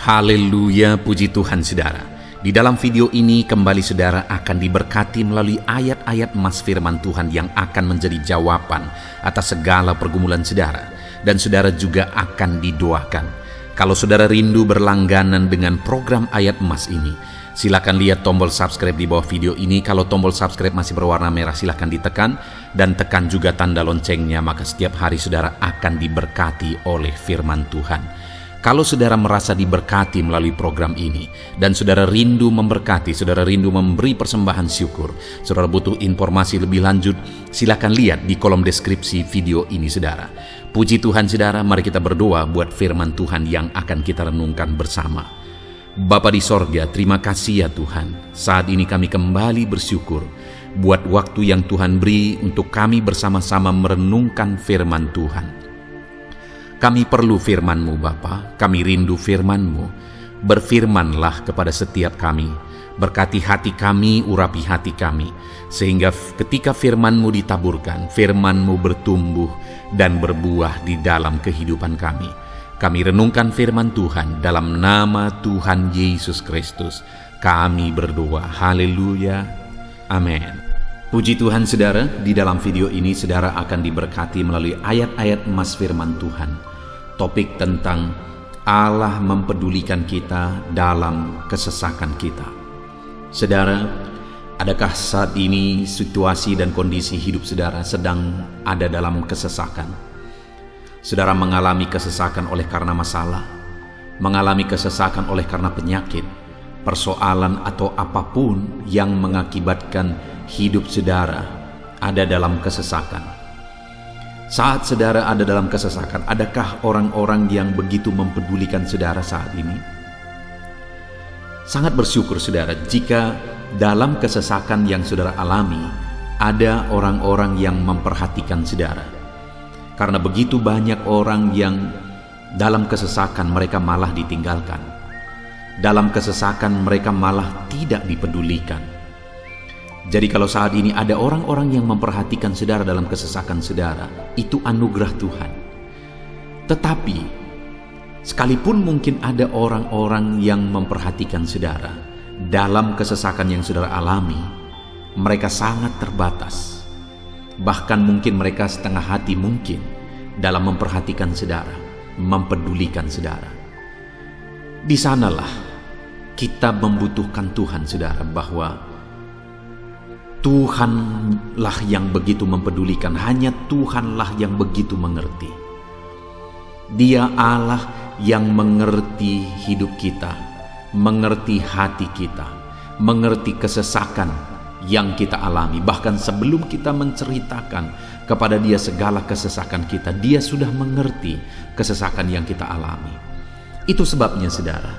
Haleluya, puji Tuhan saudara. Di dalam video ini kembali saudara akan diberkati melalui ayat-ayat emas firman Tuhan yang akan menjadi jawaban atas segala pergumulan saudara. Dan saudara juga akan didoakan. Kalau saudara rindu berlangganan dengan program ayat emas ini, silakan lihat tombol subscribe di bawah video ini. Kalau tombol subscribe masih berwarna merah, silakan ditekan dan tekan juga tanda loncengnya, maka setiap hari saudara akan diberkati oleh firman Tuhan. Kalau saudara merasa diberkati melalui program ini dan saudara rindu memberkati, saudara rindu memberi persembahan syukur, saudara butuh informasi lebih lanjut, silakan lihat di kolom deskripsi video ini saudara. Puji Tuhan saudara, mari kita berdoa buat firman Tuhan yang akan kita renungkan bersama. Bapa di sorga, terima kasih ya Tuhan. Saat ini kami kembali bersyukur buat waktu yang Tuhan beri untuk kami bersama-sama merenungkan firman Tuhan. Kami perlu firman-Mu Bapa, kami rindu firman-Mu. Berfirmanlah kepada setiap kami, berkati hati kami, urapi hati kami, sehingga ketika firman-Mu ditaburkan, firman-Mu bertumbuh dan berbuah di dalam kehidupan kami. Kami renungkan firman Tuhan dalam nama Tuhan Yesus Kristus. Kami berdoa, haleluya, amin. Puji Tuhan saudara, di dalam video ini saudara akan diberkati melalui ayat-ayat emas firman Tuhan. Topik tentang Allah mempedulikan kita dalam kesesakan kita. Saudara, adakah saat ini situasi dan kondisi hidup saudara sedang ada dalam kesesakan? Saudara mengalami kesesakan oleh karena masalah, mengalami kesesakan oleh karena penyakit, persoalan atau apapun yang mengakibatkan hidup saudara ada dalam kesesakan. Saat saudara ada dalam kesesakan, adakah orang-orang yang begitu mempedulikan saudara saat ini? Sangat bersyukur saudara jika dalam kesesakan yang saudara alami, ada orang-orang yang memperhatikan saudara. Karena begitu banyak orang yang dalam kesesakan mereka malah ditinggalkan. Dalam kesesakan mereka malah tidak dipedulikan. Jadi kalau saat ini ada orang-orang yang memperhatikan saudara dalam kesesakan saudara, itu anugerah Tuhan. Tetapi, sekalipun mungkin ada orang-orang yang memperhatikan saudara dalam kesesakan yang saudara alami, mereka sangat terbatas. Bahkan mungkin mereka setengah hati mungkin dalam memperhatikan saudara, mempedulikan saudara. Di sanalah kita membutuhkan Tuhan saudara, bahwa Tuhanlah yang begitu mempedulikan, hanya Tuhanlah yang begitu mengerti. Dia Allah yang mengerti hidup kita, mengerti hati kita, mengerti kesesakan yang kita alami. Bahkan sebelum kita menceritakan kepada Dia segala kesesakan kita, Dia sudah mengerti kesesakan yang kita alami. Itu sebabnya saudara,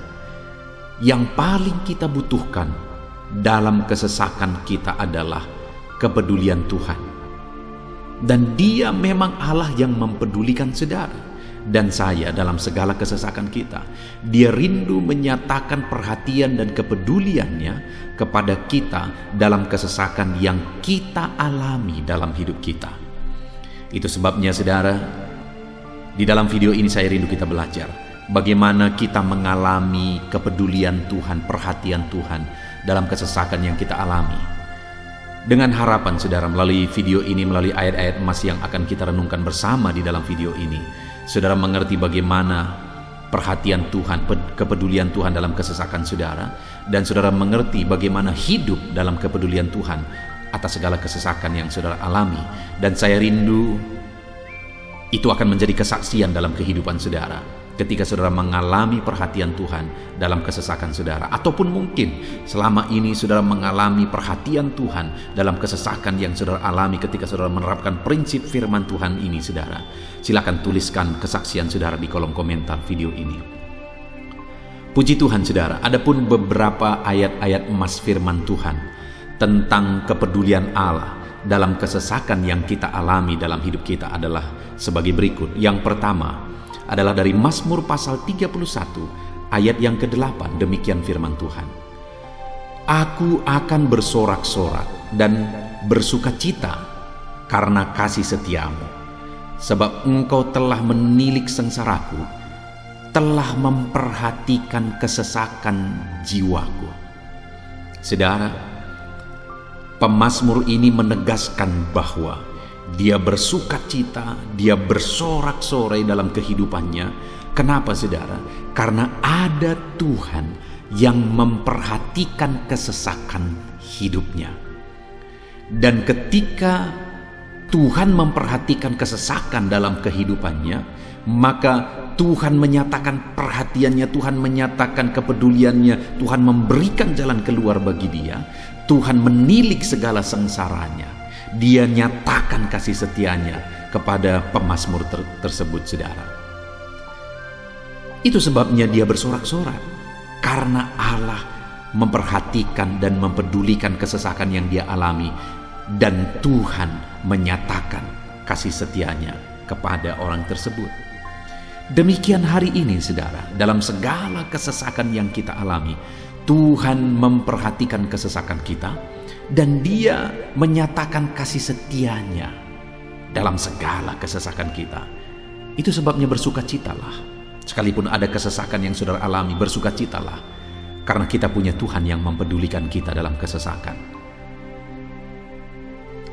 yang paling kita butuhkan dalam kesesakan kita adalah kepedulian Tuhan. Dan Dia memang Allah yang mempedulikan saudara dan saya dalam segala kesesakan kita. Dia rindu menyatakan perhatian dan kepeduliannya kepada kita dalam kesesakan yang kita alami dalam hidup kita. Itu sebabnya saudara, di dalam video ini saya rindu kita belajar bagaimana kita mengalami kepedulian Tuhan, perhatian Tuhan dalam kesesakan yang kita alami. Dengan harapan saudara, melalui video ini, melalui ayat-ayat emas yang akan kita renungkan bersama di dalam video ini, saudara mengerti bagaimana perhatian Tuhan, kepedulian Tuhan dalam kesesakan saudara, dan saudara mengerti bagaimana hidup dalam kepedulian Tuhan atas segala kesesakan yang saudara alami. Dan saya rindu itu akan menjadi kesaksian dalam kehidupan saudara ketika saudara mengalami perhatian Tuhan dalam kesesakan saudara. Ataupun mungkin selama ini saudara mengalami perhatian Tuhan dalam kesesakan yang saudara alami ketika saudara menerapkan prinsip firman Tuhan ini saudara. Silakan tuliskan kesaksian saudara di kolom komentar video ini. Puji Tuhan saudara, adapun beberapa ayat-ayat emas firman Tuhan tentang kepedulian Allah dalam kesesakan yang kita alami dalam hidup kita adalah sebagai berikut. Yang pertama adalah dari Mazmur pasal 31 ayat yang ke-8. Demikian firman Tuhan. Aku akan bersorak-sorak dan bersukacita karena kasih setiamu, sebab engkau telah menilik sengsaraku telah memperhatikan kesesakan jiwaku. Saudara, pemazmur ini menegaskan bahwa dia bersukacita, dia bersorak-sorai dalam kehidupannya. Kenapa, saudara? Karena ada Tuhan yang memperhatikan kesesakan hidupnya. Dan ketika Tuhan memperhatikan kesesakan dalam kehidupannya, maka Tuhan menyatakan perhatiannya, Tuhan menyatakan kepeduliannya, Tuhan memberikan jalan keluar bagi dia, Tuhan menilik segala sengsaranya, dia nyatakan kasih setianya kepada pemazmur tersebut, saudara. Itu sebabnya dia bersorak-sorak, karena Allah memperhatikan dan mempedulikan kesesakan yang dia alami, dan Tuhan menyatakan kasih setianya kepada orang tersebut. Demikian hari ini, saudara, dalam segala kesesakan yang kita alami, Tuhan memperhatikan kesesakan kita dan dia menyatakan kasih setianya dalam segala kesesakan kita. Itu sebabnya bersukacitalah. Sekalipun ada kesesakan yang saudara alami, bersukacitalah, karena kita punya Tuhan yang mempedulikan kita dalam kesesakan.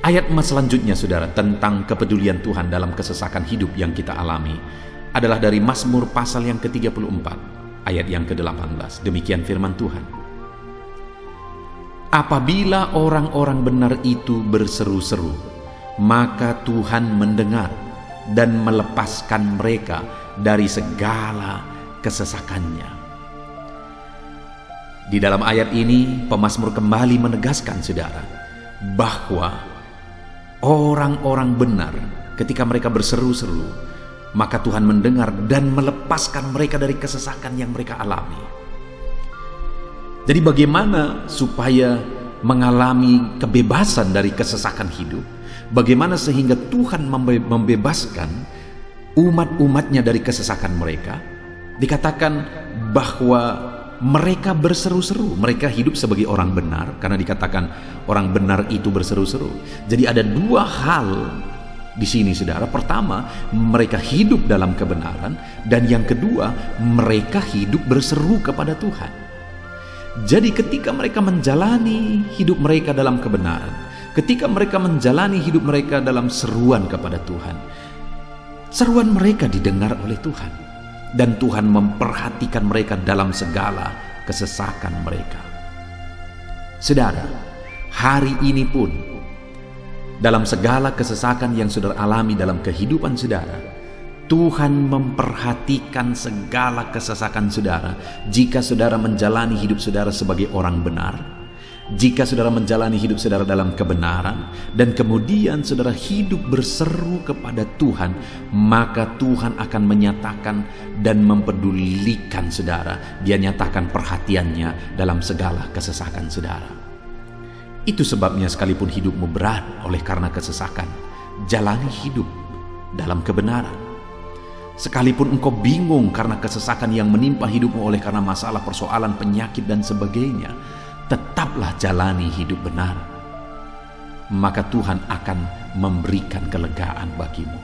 Ayat selanjutnya, saudara, tentang kepedulian Tuhan dalam kesesakan hidup yang kita alami adalah dari Mazmur pasal yang ke-34 ayat yang ke-18. Demikian firman Tuhan. Apabila orang-orang benar itu berseru-seru, maka Tuhan mendengar dan melepaskan mereka dari segala kesesakannya. Di dalam ayat ini pemazmur kembali menegaskan, saudara, bahwa orang-orang benar ketika mereka berseru-seru, maka Tuhan mendengar dan melepaskan mereka dari kesesakan yang mereka alami. Jadi bagaimana supaya mengalami kebebasan dari kesesakan hidup? Bagaimana sehingga Tuhan membebaskan umat-umatnya dari kesesakan mereka? Dikatakan bahwa mereka berseru-seru, mereka hidup sebagai orang benar, karena dikatakan orang benar itu berseru-seru. Jadi ada dua hal di sini, saudara. Pertama, mereka hidup dalam kebenaran, dan yang kedua, mereka hidup berseru kepada Tuhan. Jadi ketika mereka menjalani hidup mereka dalam kebenaran, ketika mereka menjalani hidup mereka dalam seruan kepada Tuhan, seruan mereka didengar oleh Tuhan, dan Tuhan memperhatikan mereka dalam segala kesesakan mereka. Saudara, hari ini pun dalam segala kesesakan yang saudara alami dalam kehidupan saudara, Tuhan memperhatikan segala kesesakan saudara. Jika saudara menjalani hidup saudara sebagai orang benar, jika saudara menjalani hidup saudara dalam kebenaran, dan kemudian saudara hidup berseru kepada Tuhan, maka Tuhan akan menyatakan dan mempedulikan saudara. Dia nyatakan perhatiannya dalam segala kesesakan saudara. Itu sebabnya sekalipun hidupmu berat oleh karena kesesakan, jalani hidup dalam kebenaran. Sekalipun engkau bingung karena kesesakan yang menimpa hidupmu oleh karena masalah, persoalan, penyakit dan sebagainya, tetaplah jalani hidup benar. Maka Tuhan akan memberikan kelegaan bagimu.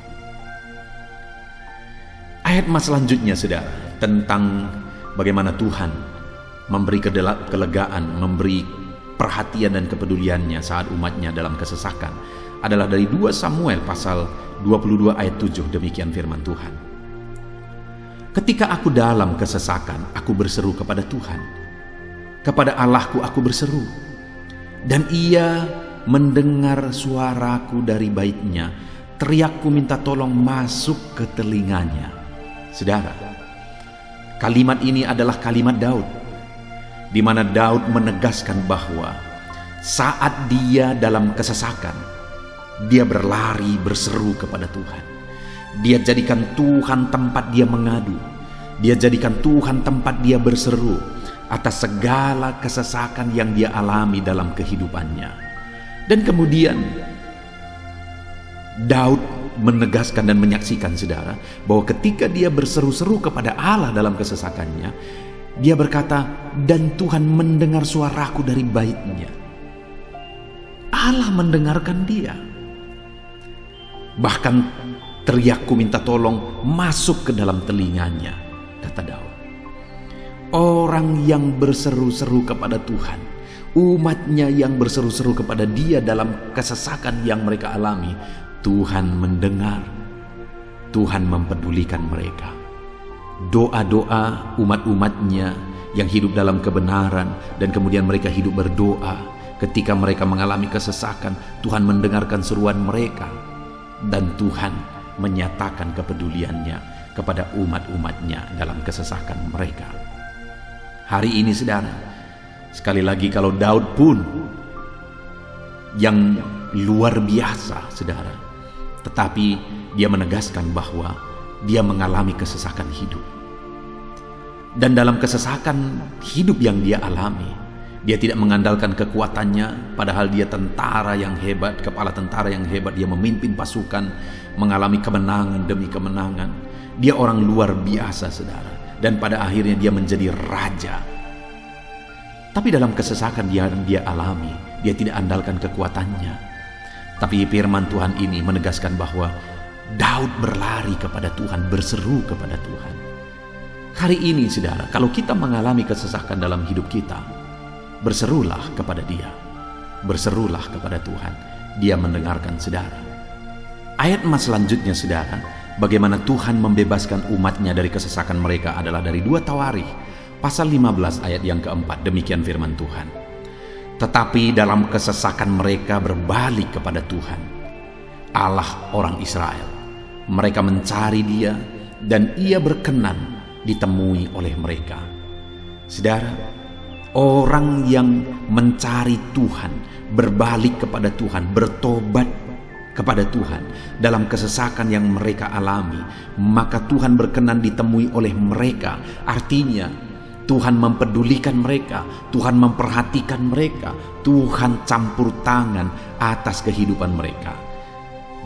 Ayat selanjutnya, saudara, tentang bagaimana Tuhan memberi kelegaan, memberi perhatian dan kepeduliannya saat umatnya dalam kesesakan adalah dari 2 Samuel pasal 22 ayat 7. Demikian firman Tuhan. Ketika aku dalam kesesakan, aku berseru kepada Tuhan. Kepada Allahku aku berseru, dan ia mendengar suaraku dari baitnya. Teriakku minta tolong masuk ke telinganya. Saudara, kalimat ini adalah kalimat Daud, di mana Daud menegaskan bahwa saat dia dalam kesesakan, dia berlari berseru kepada Tuhan. Dia jadikan Tuhan tempat dia mengadu. Dia jadikan Tuhan tempat dia berseru atas segala kesesakan yang dia alami dalam kehidupannya. Dan kemudian Daud menegaskan dan menyaksikan, saudara, bahwa ketika dia berseru-seru kepada Allah dalam kesesakannya, dia berkata, dan Tuhan mendengar suaraku dari baitnya. Allah mendengarkan dia. Bahkan teriakku minta tolong masuk ke dalam telinganya. kata Daud. Orang yang berseru-seru kepada Tuhan, umatnya yang berseru-seru kepada Dia dalam kesesakan yang mereka alami, Tuhan mendengar, Tuhan mempedulikan mereka. Doa-doa umat-umatnya yang hidup dalam kebenaran dan kemudian mereka hidup berdoa, ketika mereka mengalami kesesakan, Tuhan mendengarkan seruan mereka dan Tuhan menyatakan kepeduliannya kepada umat-umatnya dalam kesesakan mereka. Hari ini saudara, sekali lagi kalau Daud pun yang luar biasa saudara, tetapi dia menegaskan bahwa dia mengalami kesesakan hidup. Dan dalam kesesakan hidup yang dia alami, dia tidak mengandalkan kekuatannya, padahal dia tentara yang hebat, kepala tentara yang hebat, dia memimpin pasukan, mengalami kemenangan demi kemenangan. Dia orang luar biasa saudara. Dan pada akhirnya dia menjadi raja. Tapi dalam kesesakan yang dia alami, dia tidak andalkan kekuatannya. Tapi firman Tuhan ini menegaskan bahwa Daud berlari kepada Tuhan, berseru kepada Tuhan. Hari ini saudara, kalau kita mengalami kesesakan dalam hidup kita, berserulah kepada Dia, berserulah kepada Tuhan. Dia mendengarkan saudara. Ayat emas selanjutnya saudara, bagaimana Tuhan membebaskan umatnya dari kesesakan mereka adalah dari 2 Tawarikh pasal 15 ayat yang keempat. Demikian firman Tuhan. Tetapi dalam kesesakan mereka berbalik kepada Tuhan, Allah orang Israel. Mereka mencari Dia dan Ia berkenan ditemui oleh mereka. Saudara, orang yang mencari Tuhan, berbalik kepada Tuhan, bertobat kepada Tuhan dalam kesesakan yang mereka alami, maka Tuhan berkenan ditemui oleh mereka. Artinya Tuhan mempedulikan mereka, Tuhan memperhatikan mereka, Tuhan campur tangan atas kehidupan mereka.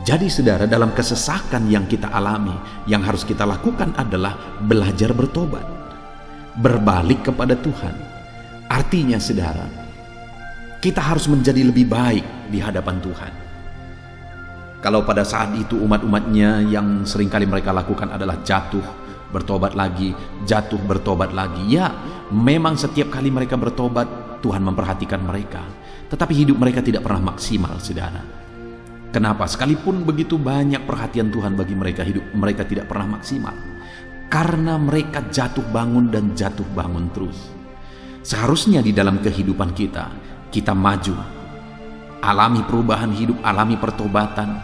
Jadi saudara, dalam kesesakan yang kita alami, yang harus kita lakukan adalah belajar bertobat, berbalik kepada Tuhan. Artinya saudara, kita harus menjadi lebih baik di hadapan Tuhan. Kalau pada saat itu umat-umatnya yang seringkali mereka lakukan adalah jatuh, bertobat lagi, jatuh, bertobat lagi. Ya, memang setiap kali mereka bertobat, Tuhan memperhatikan mereka. Tetapi hidup mereka tidak pernah maksimal, saudara. Kenapa? Sekalipun begitu banyak perhatian Tuhan bagi mereka, hidup mereka tidak pernah maksimal. Karena mereka jatuh bangun dan jatuh bangun terus. Seharusnya di dalam kehidupan kita, kita maju, alami perubahan hidup, alami pertobatan,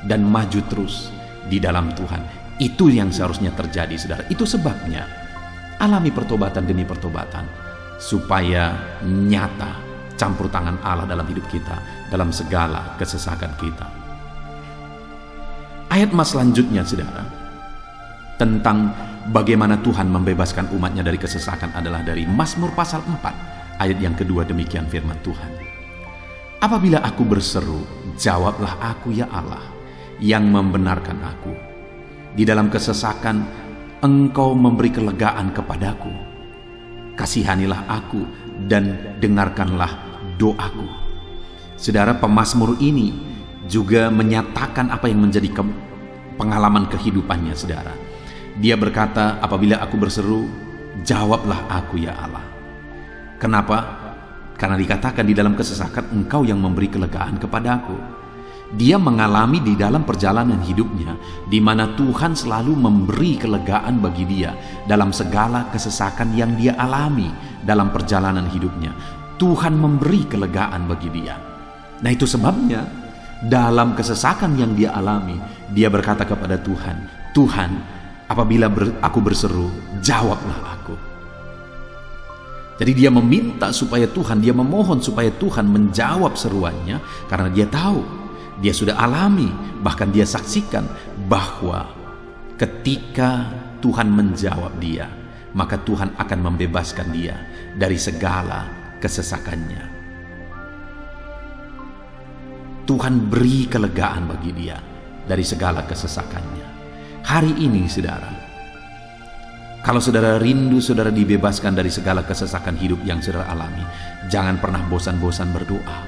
dan maju terus di dalam Tuhan. Itu yang seharusnya terjadi, saudara. Itu sebabnya alami pertobatan demi pertobatan, supaya nyata campur tangan Allah dalam hidup kita, dalam segala kesesakan kita. Ayat mas selanjutnya, saudara, tentang bagaimana Tuhan membebaskan umatnya dari kesesakan adalah dari Mazmur pasal 4 ayat yang kedua. Demikian firman Tuhan. Apabila aku berseru, jawablah aku ya Allah, yang membenarkan aku. Di dalam kesesakan, Engkau memberi kelegaan kepadaku. Kasihanilah aku dan dengarkanlah doaku. Saudara, pemazmur ini juga menyatakan apa yang menjadi pengalaman kehidupannya, saudara. Dia berkata, apabila aku berseru, jawablah aku ya Allah. Kenapa? Karena dikatakan di dalam kesesakan Engkau yang memberi kelegaan kepadaku. Dia mengalami di dalam perjalanan hidupnya, di mana Tuhan selalu memberi kelegaan bagi dia dalam segala kesesakan yang dia alami dalam perjalanan hidupnya. Tuhan memberi kelegaan bagi dia. Nah, itu sebabnya dalam kesesakan yang dia alami, dia berkata kepada Tuhan, Tuhan, apabila aku berseru, jawablah aku. Jadi dia meminta supaya Tuhan, dia memohon supaya Tuhan menjawab seruannya, karena dia tahu, dia sudah alami, bahkan dia saksikan bahwa ketika Tuhan menjawab dia, maka Tuhan akan membebaskan dia dari segala kesesakannya. Tuhan beri kelegaan bagi dia dari segala kesesakannya. Hari ini, saudara, kalau saudara rindu saudara dibebaskan dari segala kesesakan hidup yang saudara alami, jangan pernah bosan-bosan berdoa.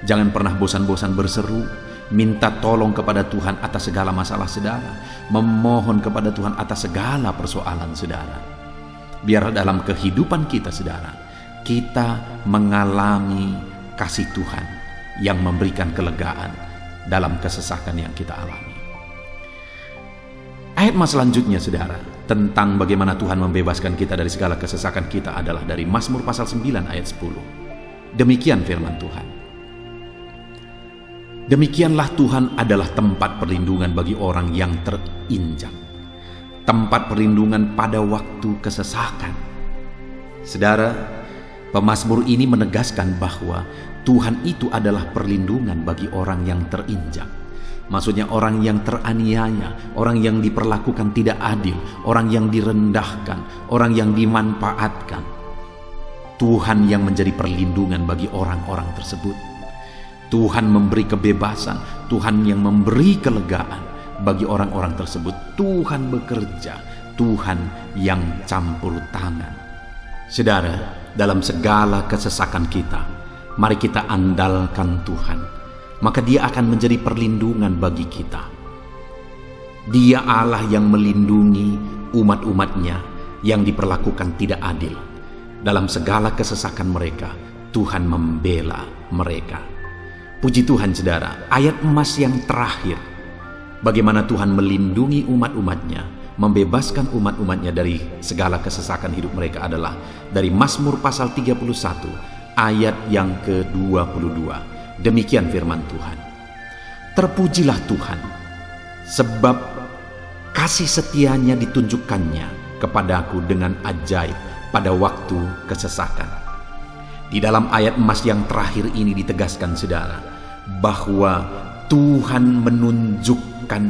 Jangan pernah bosan-bosan berseru. minta tolong kepada Tuhan atas segala masalah saudara, memohon kepada Tuhan atas segala persoalan saudara. Biar dalam kehidupan kita saudara, kita mengalami kasih Tuhan yang memberikan kelegaan dalam kesesakan yang kita alami. Ayat mas selanjutnya saudara, tentang bagaimana Tuhan membebaskan kita dari segala kesesakan kita adalah dari Mazmur pasal 9 ayat 10. Demikian firman Tuhan. Demikianlah Tuhan adalah tempat perlindungan bagi orang yang terinjak, tempat perlindungan pada waktu kesesakan. Saudara, pemazmur ini menegaskan bahwa Tuhan itu adalah perlindungan bagi orang yang terinjak. Maksudnya orang yang teraniaya, orang yang diperlakukan tidak adil, orang yang direndahkan, orang yang dimanfaatkan. Tuhan yang menjadi perlindungan bagi orang-orang tersebut. Tuhan memberi kebebasan, Tuhan yang memberi kelegaan bagi orang-orang tersebut. Tuhan bekerja, Tuhan yang campur tangan. Saudara, dalam segala kesesakan kita, mari kita andalkan Tuhan. Maka Dia akan menjadi perlindungan bagi kita. Dia Allah yang melindungi umat-umatnya yang diperlakukan tidak adil. Dalam segala kesesakan mereka, Tuhan membela mereka. Puji Tuhan saudara, ayat emas yang terakhir, bagaimana Tuhan melindungi umat-umatnya, membebaskan umat-umatnya dari segala kesesakan hidup mereka adalah dari Mazmur pasal 31 ayat yang ke-22. Demikian firman Tuhan. Terpujilah Tuhan, sebab kasih setianya ditunjukkannya kepadaku dengan ajaib pada waktu kesesakan. Di dalam ayat emas yang terakhir ini ditegaskan saudara, bahwa Tuhan menunjukkan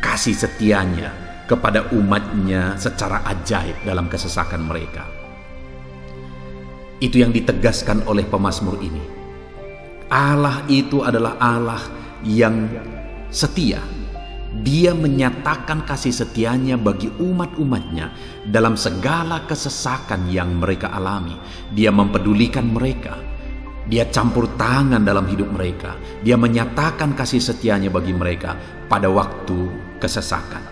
kasih setianya kepada umatnya secara ajaib dalam kesesakan mereka. Itu yang ditegaskan oleh pemazmur ini. Allah itu adalah Allah yang setia. Dia menyatakan kasih setianya bagi umat-umatnya dalam segala kesesakan yang mereka alami. Dia mempedulikan mereka. Dia campur tangan dalam hidup mereka. Dia menyatakan kasih setianya bagi mereka pada waktu kesesakan.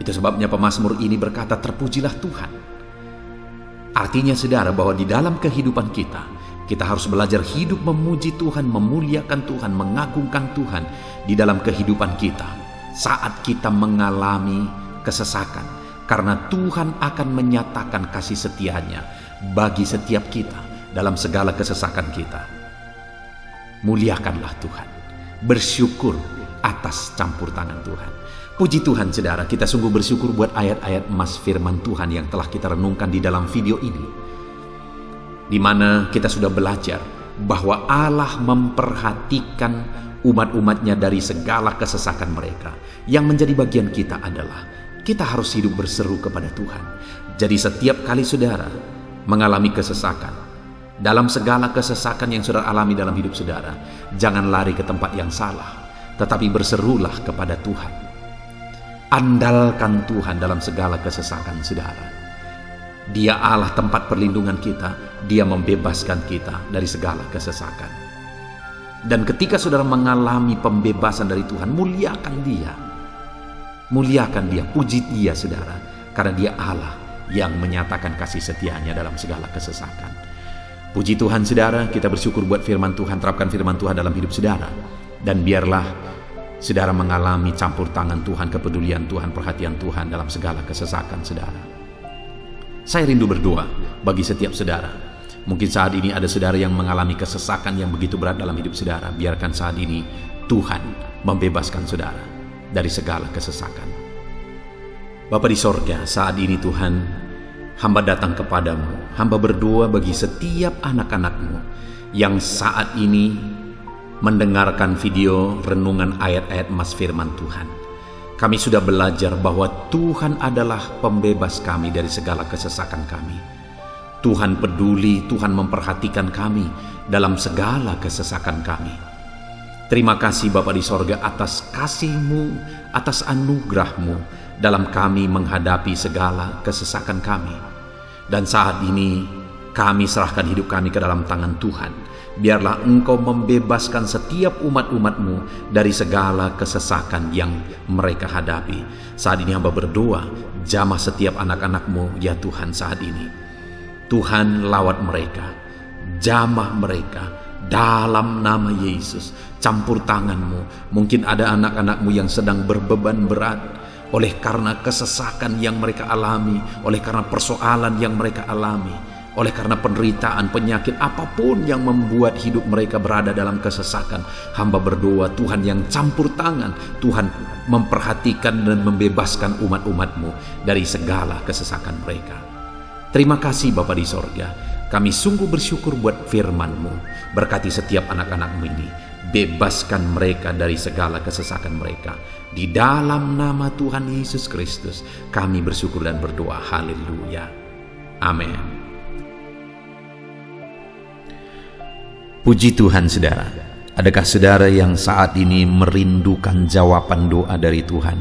Itu sebabnya pemazmur ini berkata, terpujilah Tuhan. Artinya saudara, bahwa di dalam kehidupan kita harus belajar hidup memuji Tuhan, memuliakan Tuhan, mengagungkan Tuhan di dalam kehidupan kita saat kita mengalami kesesakan. Karena Tuhan akan menyatakan kasih setianya bagi setiap kita dalam segala kesesakan kita. Muliakanlah Tuhan, bersyukur atas campur tangan Tuhan. Puji Tuhan saudara, kita sungguh bersyukur buat ayat-ayat emas firman Tuhan yang telah kita renungkan di dalam video ini, di mana kita sudah belajar bahwa Allah memperhatikan umat-umatnya dari segala kesesakan mereka. Yang menjadi bagian kita adalah kita harus hidup berseru kepada Tuhan. Jadi setiap kali saudara mengalami kesesakan, dalam segala kesesakan yang saudara alami dalam hidup saudara, jangan lari ke tempat yang salah, tetapi berserulah kepada Tuhan. Andalkan Tuhan dalam segala kesesakan saudara. Dia Allah tempat perlindungan kita. Dia membebaskan kita dari segala kesesakan. Dan ketika saudara mengalami pembebasan dari Tuhan, muliakan Dia. Muliakan Dia, puji Dia saudara. Karena Dia Allah yang menyatakan kasih setianya dalam segala kesesakan. Puji Tuhan saudara, kita bersyukur buat firman Tuhan. Terapkan firman Tuhan dalam hidup saudara. Dan biarlah saudara mengalami campur tangan Tuhan, kepedulian Tuhan, perhatian Tuhan dalam segala kesesakan saudara. Saya rindu berdoa bagi setiap saudara. Mungkin saat ini ada saudara yang mengalami kesesakan yang begitu berat dalam hidup saudara. Biarkan saat ini Tuhan membebaskan saudara dari segala kesesakan. Bapa di sorga, saat ini Tuhan, hamba datang kepadamu. Hamba berdoa bagi setiap anak-anak-Mu yang saat ini mendengarkan video renungan ayat-ayat emas firman Tuhan. Kami sudah belajar bahwa Tuhan adalah pembebas kami dari segala kesesakan kami. Tuhan peduli, Tuhan memperhatikan kami dalam segala kesesakan kami. Terima kasih Bapa di sorga atas kasih-Mu, atas anugerah-Mu dalam kami menghadapi segala kesesakan kami. Dan saat ini kami serahkan hidup kami ke dalam tangan Tuhan. Biarlah Engkau membebaskan setiap umat-umat-Mu dari segala kesesakan yang mereka hadapi. Saat ini hamba berdoa, jamah setiap anak-anak-Mu ya Tuhan saat ini. Tuhan lawat mereka, jamah mereka dalam nama Yesus. Campur tangan-Mu. Mungkin ada anak-anak-Mu yang sedang berbeban berat oleh karena kesesakan yang mereka alami, oleh karena persoalan yang mereka alami, oleh karena penderitaan, penyakit, apapun yang membuat hidup mereka berada dalam kesesakan. Hamba berdoa Tuhan yang campur tangan, Tuhan memperhatikan dan membebaskan umat-umat-Mu dari segala kesesakan mereka. Terima kasih Bapa di sorga, kami sungguh bersyukur buat firman-Mu. Berkati setiap anak-anak-Mu ini, bebaskan mereka dari segala kesesakan mereka. Di dalam nama Tuhan Yesus Kristus kami bersyukur dan berdoa. Haleluya. Amin. Puji Tuhan saudara. Adakah saudara yang saat ini merindukan jawaban doa dari Tuhan?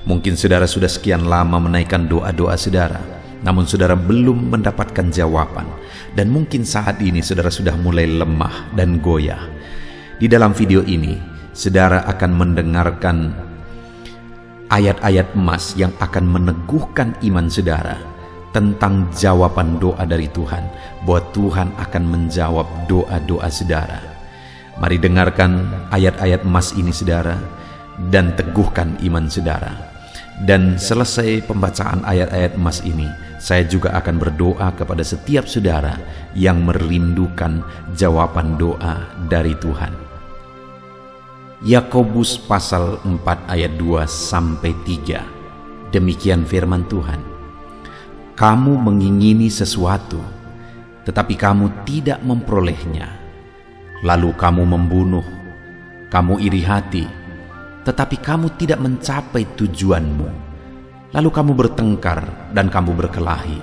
Mungkin saudara sudah sekian lama menaikkan doa-doa saudara, namun saudara belum mendapatkan jawaban. Dan mungkin saat ini saudara sudah mulai lemah dan goyah. Di dalam video ini, saudara akan mendengarkan ayat-ayat emas yang akan meneguhkan iman saudara tentang jawaban doa dari Tuhan, bahwa Tuhan akan menjawab doa-doa saudara. Mari dengarkan ayat-ayat emas ini saudara, dan teguhkan iman saudara. Dan selesai pembacaan ayat-ayat emas ini, saya juga akan berdoa kepada setiap saudara yang merindukan jawaban doa dari Tuhan. Yakobus pasal 4 ayat 2-3. Demikian firman Tuhan. Kamu mengingini sesuatu, tetapi kamu tidak memperolehnya. Lalu kamu membunuh, kamu iri hati, tetapi kamu tidak mencapai tujuanmu. Lalu kamu bertengkar dan kamu berkelahi.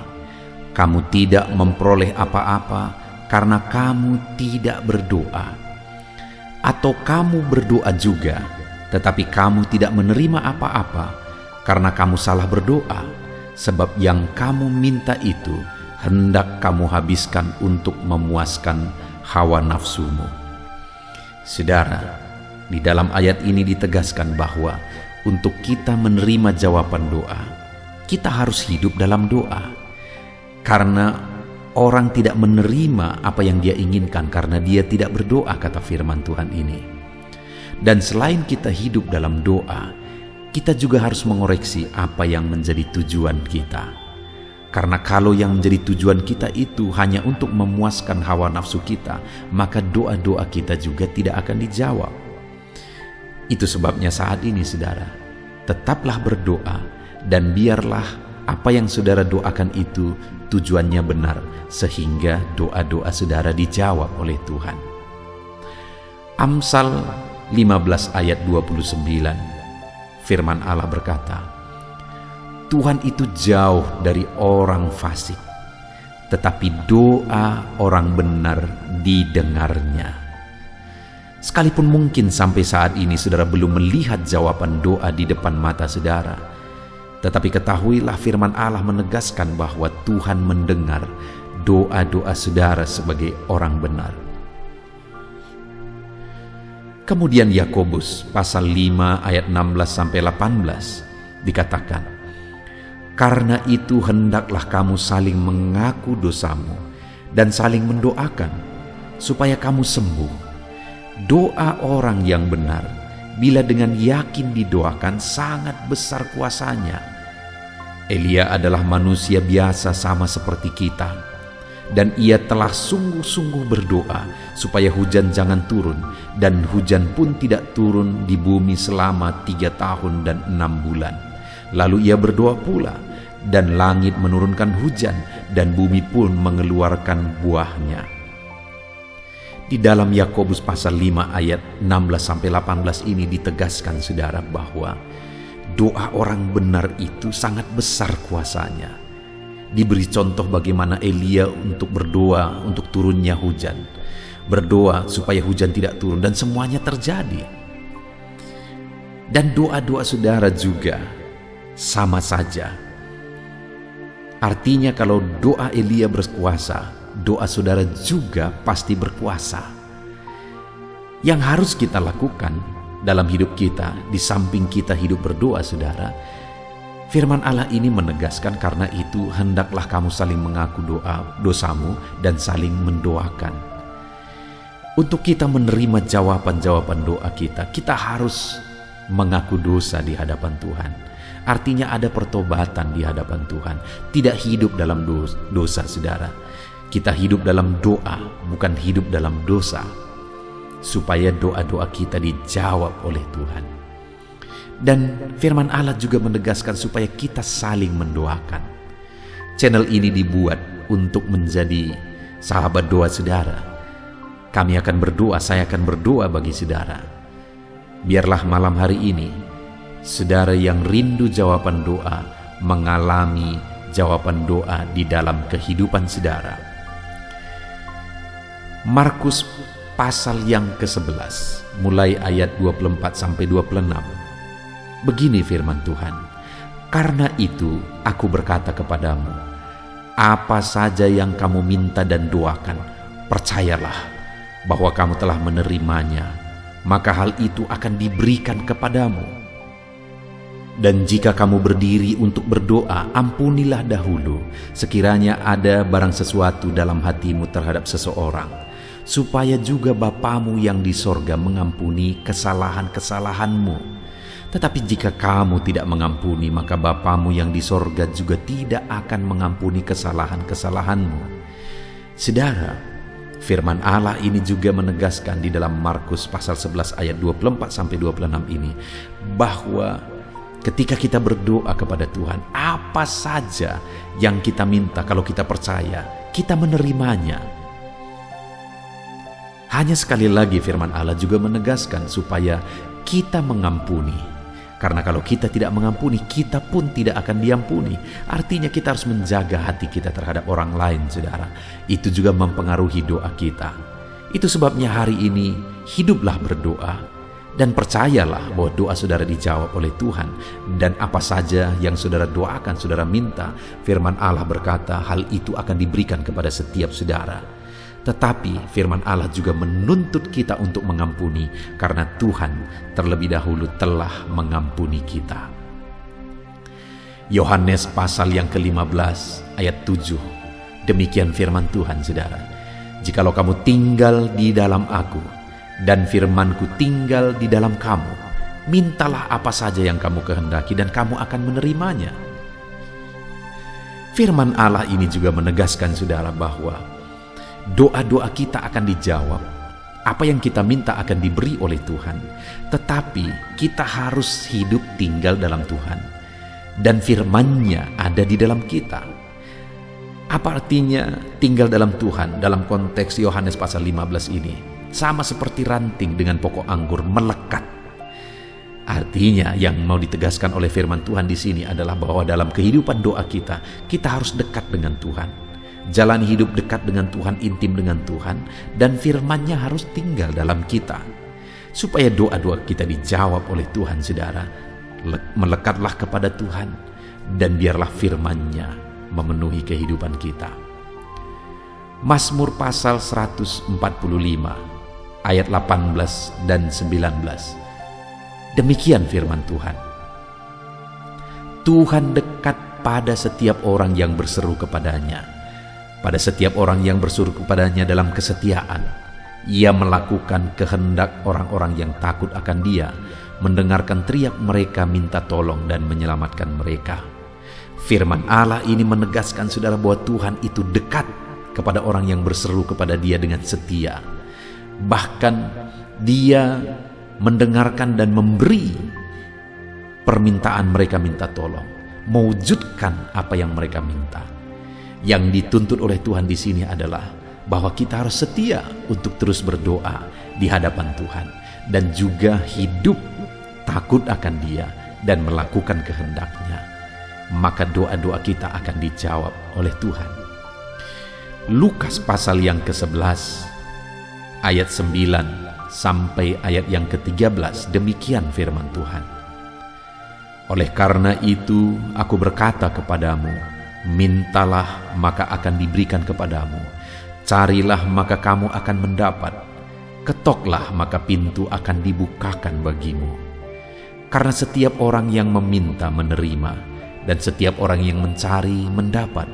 Kamu tidak memperoleh apa-apa karena kamu tidak berdoa. Atau kamu berdoa juga, tetapi kamu tidak menerima apa-apa karena kamu salah berdoa, sebab yang kamu minta itu hendak kamu habiskan untuk memuaskan hawa nafsumu. Saudara, di dalam ayat ini ditegaskan bahwa untuk kita menerima jawaban doa, kita harus hidup dalam doa. Karena orang tidak menerima apa yang dia inginkan karena dia tidak berdoa, kata firman Tuhan ini. Dan selain kita hidup dalam doa, kita juga harus mengoreksi apa yang menjadi tujuan kita. Karena kalau yang menjadi tujuan kita itu hanya untuk memuaskan hawa nafsu kita, maka doa-doa kita juga tidak akan dijawab. Itu sebabnya saat ini saudara, tetaplah berdoa dan biarlah apa yang saudara doakan itu tujuannya benar, sehingga doa-doa saudara dijawab oleh Tuhan. Amsal 15 ayat 29, firman Allah berkata, Tuhan itu jauh dari orang fasik, tetapi doa orang benar didengarnya. Sekalipun mungkin sampai saat ini saudara belum melihat jawaban doa di depan mata saudara, tetapi ketahuilah firman Allah menegaskan bahwa Tuhan mendengar doa-doa saudara sebagai orang benar. Kemudian Yakobus pasal 5 ayat 16-18 dikatakan, karena itu hendaklah kamu saling mengaku dosamu dan saling mendoakan supaya kamu sembuh. Doa orang yang benar bila dengan yakin didoakan sangat besar kuasanya. Elia adalah manusia biasa sama seperti kita, dan ia telah sungguh-sungguh berdoa supaya hujan jangan turun, dan hujan pun tidak turun di bumi selama 3 tahun dan 6 bulan. Lalu ia berdoa pula, dan langit menurunkan hujan, dan bumi pun mengeluarkan buahnya. Di dalam Yakobus pasal 5 ayat 16-18 ini ditegaskan saudara bahwa doa orang benar itu sangat besar kuasanya. Diberi contoh bagaimana Elia untuk berdoa untuk turunnya hujan, berdoa supaya hujan tidak turun, dan semuanya terjadi. Dan doa-doa saudara juga sama saja. Artinya kalau doa Elia berkuasa, doa saudara juga pasti berkuasa. Yang harus kita lakukan dalam hidup kita, di samping kita hidup berdoa, saudara, firman Allah ini menegaskan, karena itu hendaklah kamu saling mengaku dosamu dan saling mendoakan. Untuk kita menerima jawaban-jawaban doa kita, kita harus mengaku dosa di hadapan Tuhan. Artinya ada pertobatan di hadapan Tuhan. Tidak hidup dalam dosa, saudara. Kita hidup dalam doa, bukan hidup dalam dosa, supaya doa-doa kita dijawab oleh Tuhan. Dan firman Allah juga menegaskan supaya kita saling mendoakan. Channel ini dibuat untuk menjadi sahabat doa saudara. Kami akan berdoa, saya akan berdoa bagi saudara. Biarlah malam hari ini, saudara yang rindu jawaban doa, mengalami jawaban doa di dalam kehidupan saudara. Markus pasal yang ke-11, mulai ayat 24 sampai 26. Begini firman Tuhan, "Karena itu aku berkata kepadamu, apa saja yang kamu minta dan doakan, percayalah bahwa kamu telah menerimanya, maka hal itu akan diberikan kepadamu. Dan jika kamu berdiri untuk berdoa, ampunilah dahulu sekiranya ada barang sesuatu dalam hatimu terhadap seseorang, supaya juga Bapamu yang di sorga mengampuni kesalahan-kesalahanmu. Tetapi jika kamu tidak mengampuni, maka Bapamu yang di sorga juga tidak akan mengampuni kesalahan-kesalahanmu." Saudara, firman Allah ini juga menegaskan di dalam Markus pasal 11 ayat 24 sampai 26 ini, bahwa ketika kita berdoa kepada Tuhan, apa saja yang kita minta, kalau kita percaya, kita menerimanya. Hanya sekali lagi firman Allah juga menegaskan supaya kita mengampuni. Karena kalau kita tidak mengampuni, kita pun tidak akan diampuni. Artinya kita harus menjaga hati kita terhadap orang lain, saudara. Itu juga mempengaruhi doa kita. Itu sebabnya hari ini hiduplah berdoa dan percayalah bahwa doa saudara dijawab oleh Tuhan. Dan apa saja yang saudara doakan, saudara minta, firman Allah berkata hal itu akan diberikan kepada setiap saudara. Tetapi firman Allah juga menuntut kita untuk mengampuni, karena Tuhan terlebih dahulu telah mengampuni kita. Yohanes pasal yang ke-15 ayat 7. Demikian firman Tuhan, saudara. "Jikalau kamu tinggal di dalam aku, dan firmanku tinggal di dalam kamu, mintalah apa saja yang kamu kehendaki dan kamu akan menerimanya." Firman Allah ini juga menegaskan, saudara, bahwa doa-doa kita akan dijawab. Apa yang kita minta akan diberi oleh Tuhan. Tetapi kita harus hidup tinggal dalam Tuhan. Dan firman-Nya ada di dalam kita. Apa artinya tinggal dalam Tuhan dalam konteks Yohanes pasal 15 ini? Sama seperti ranting dengan pokok anggur melekat. Artinya yang mau ditegaskan oleh firman Tuhan di sini adalah bahwa dalam kehidupan doa kita harus dekat dengan Tuhan. Jalani hidup dekat dengan Tuhan, intim dengan Tuhan, dan firman-Nya harus tinggal dalam kita. Supaya doa-doa kita dijawab oleh Tuhan, saudara, melekatlah kepada Tuhan, dan biarlah firman-Nya memenuhi kehidupan kita. Mazmur pasal 145 ayat 18 dan 19. Demikian firman Tuhan. "Tuhan dekat pada setiap orang yang berseru kepadanya. Pada setiap orang yang berseru kepadanya dalam kesetiaan, Ia melakukan kehendak orang-orang yang takut akan Dia, mendengarkan teriak mereka minta tolong dan menyelamatkan mereka." Firman Allah ini menegaskan, saudara, bahwa Tuhan itu dekat kepada orang yang berseru kepada Dia dengan setia. Bahkan Dia mendengarkan dan memberi permintaan mereka minta tolong, mewujudkan apa yang mereka minta. Yang dituntut oleh Tuhan di sini adalah bahwa kita harus setia untuk terus berdoa di hadapan Tuhan dan juga hidup takut akan Dia dan melakukan kehendak-Nya. Maka doa-doa kita akan dijawab oleh Tuhan. Lukas pasal yang ke-11 ayat 9 sampai ayat yang ke-13, demikian firman Tuhan. "Oleh karena itu aku berkata kepadamu, mintalah maka akan diberikan kepadamu, carilah maka kamu akan mendapat, Ketoklah maka pintu akan dibukakan bagimu. Karena setiap orang yang meminta menerima, dan setiap orang yang mencari mendapat,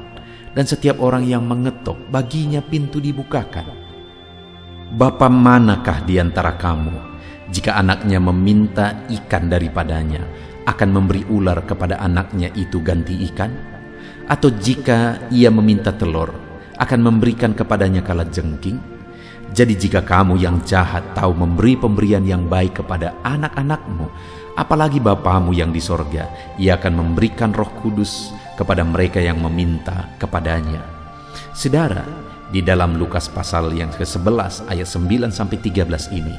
dan setiap orang yang mengetok baginya pintu dibukakan. Bapa manakah di antara kamu, jika anaknya meminta ikan daripadanya, akan memberi ular kepada anaknya itu ganti ikan? Atau jika ia meminta telur, akan memberikan kepadanya kalajengking? Jadi jika kamu yang jahat tahu memberi pemberian yang baik kepada anak-anakmu, apalagi Bapamu yang di sorga, ia akan memberikan Roh Kudus kepada mereka yang meminta kepadanya. Saudara, di dalam Lukas pasal yang ke-11 ayat 9-13 ini,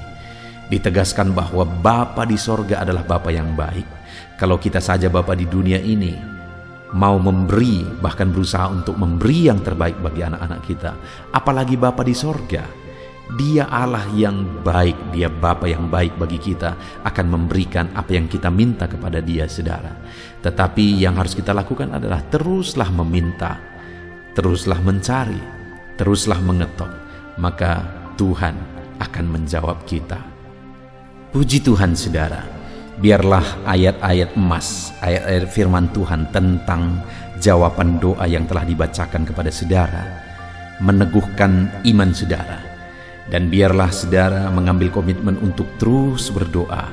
ditegaskan bahwa Bapa di sorga adalah Bapa yang baik. Kalau kita saja Bapa di dunia ini mau memberi, bahkan berusaha untuk memberi yang terbaik bagi anak-anak kita, apalagi Bapa di sorga. Dia Allah yang baik, Dia Bapa yang baik bagi kita, akan memberikan apa yang kita minta kepada Dia, saudara. Tetapi yang harus kita lakukan adalah teruslah meminta, teruslah mencari, teruslah mengetok, maka Tuhan akan menjawab kita. Puji Tuhan, saudara. Biarlah ayat-ayat emas, ayat-ayat firman Tuhan tentang jawaban doa yang telah dibacakan kepada saudara meneguhkan iman saudara. Dan biarlah saudara mengambil komitmen untuk terus berdoa,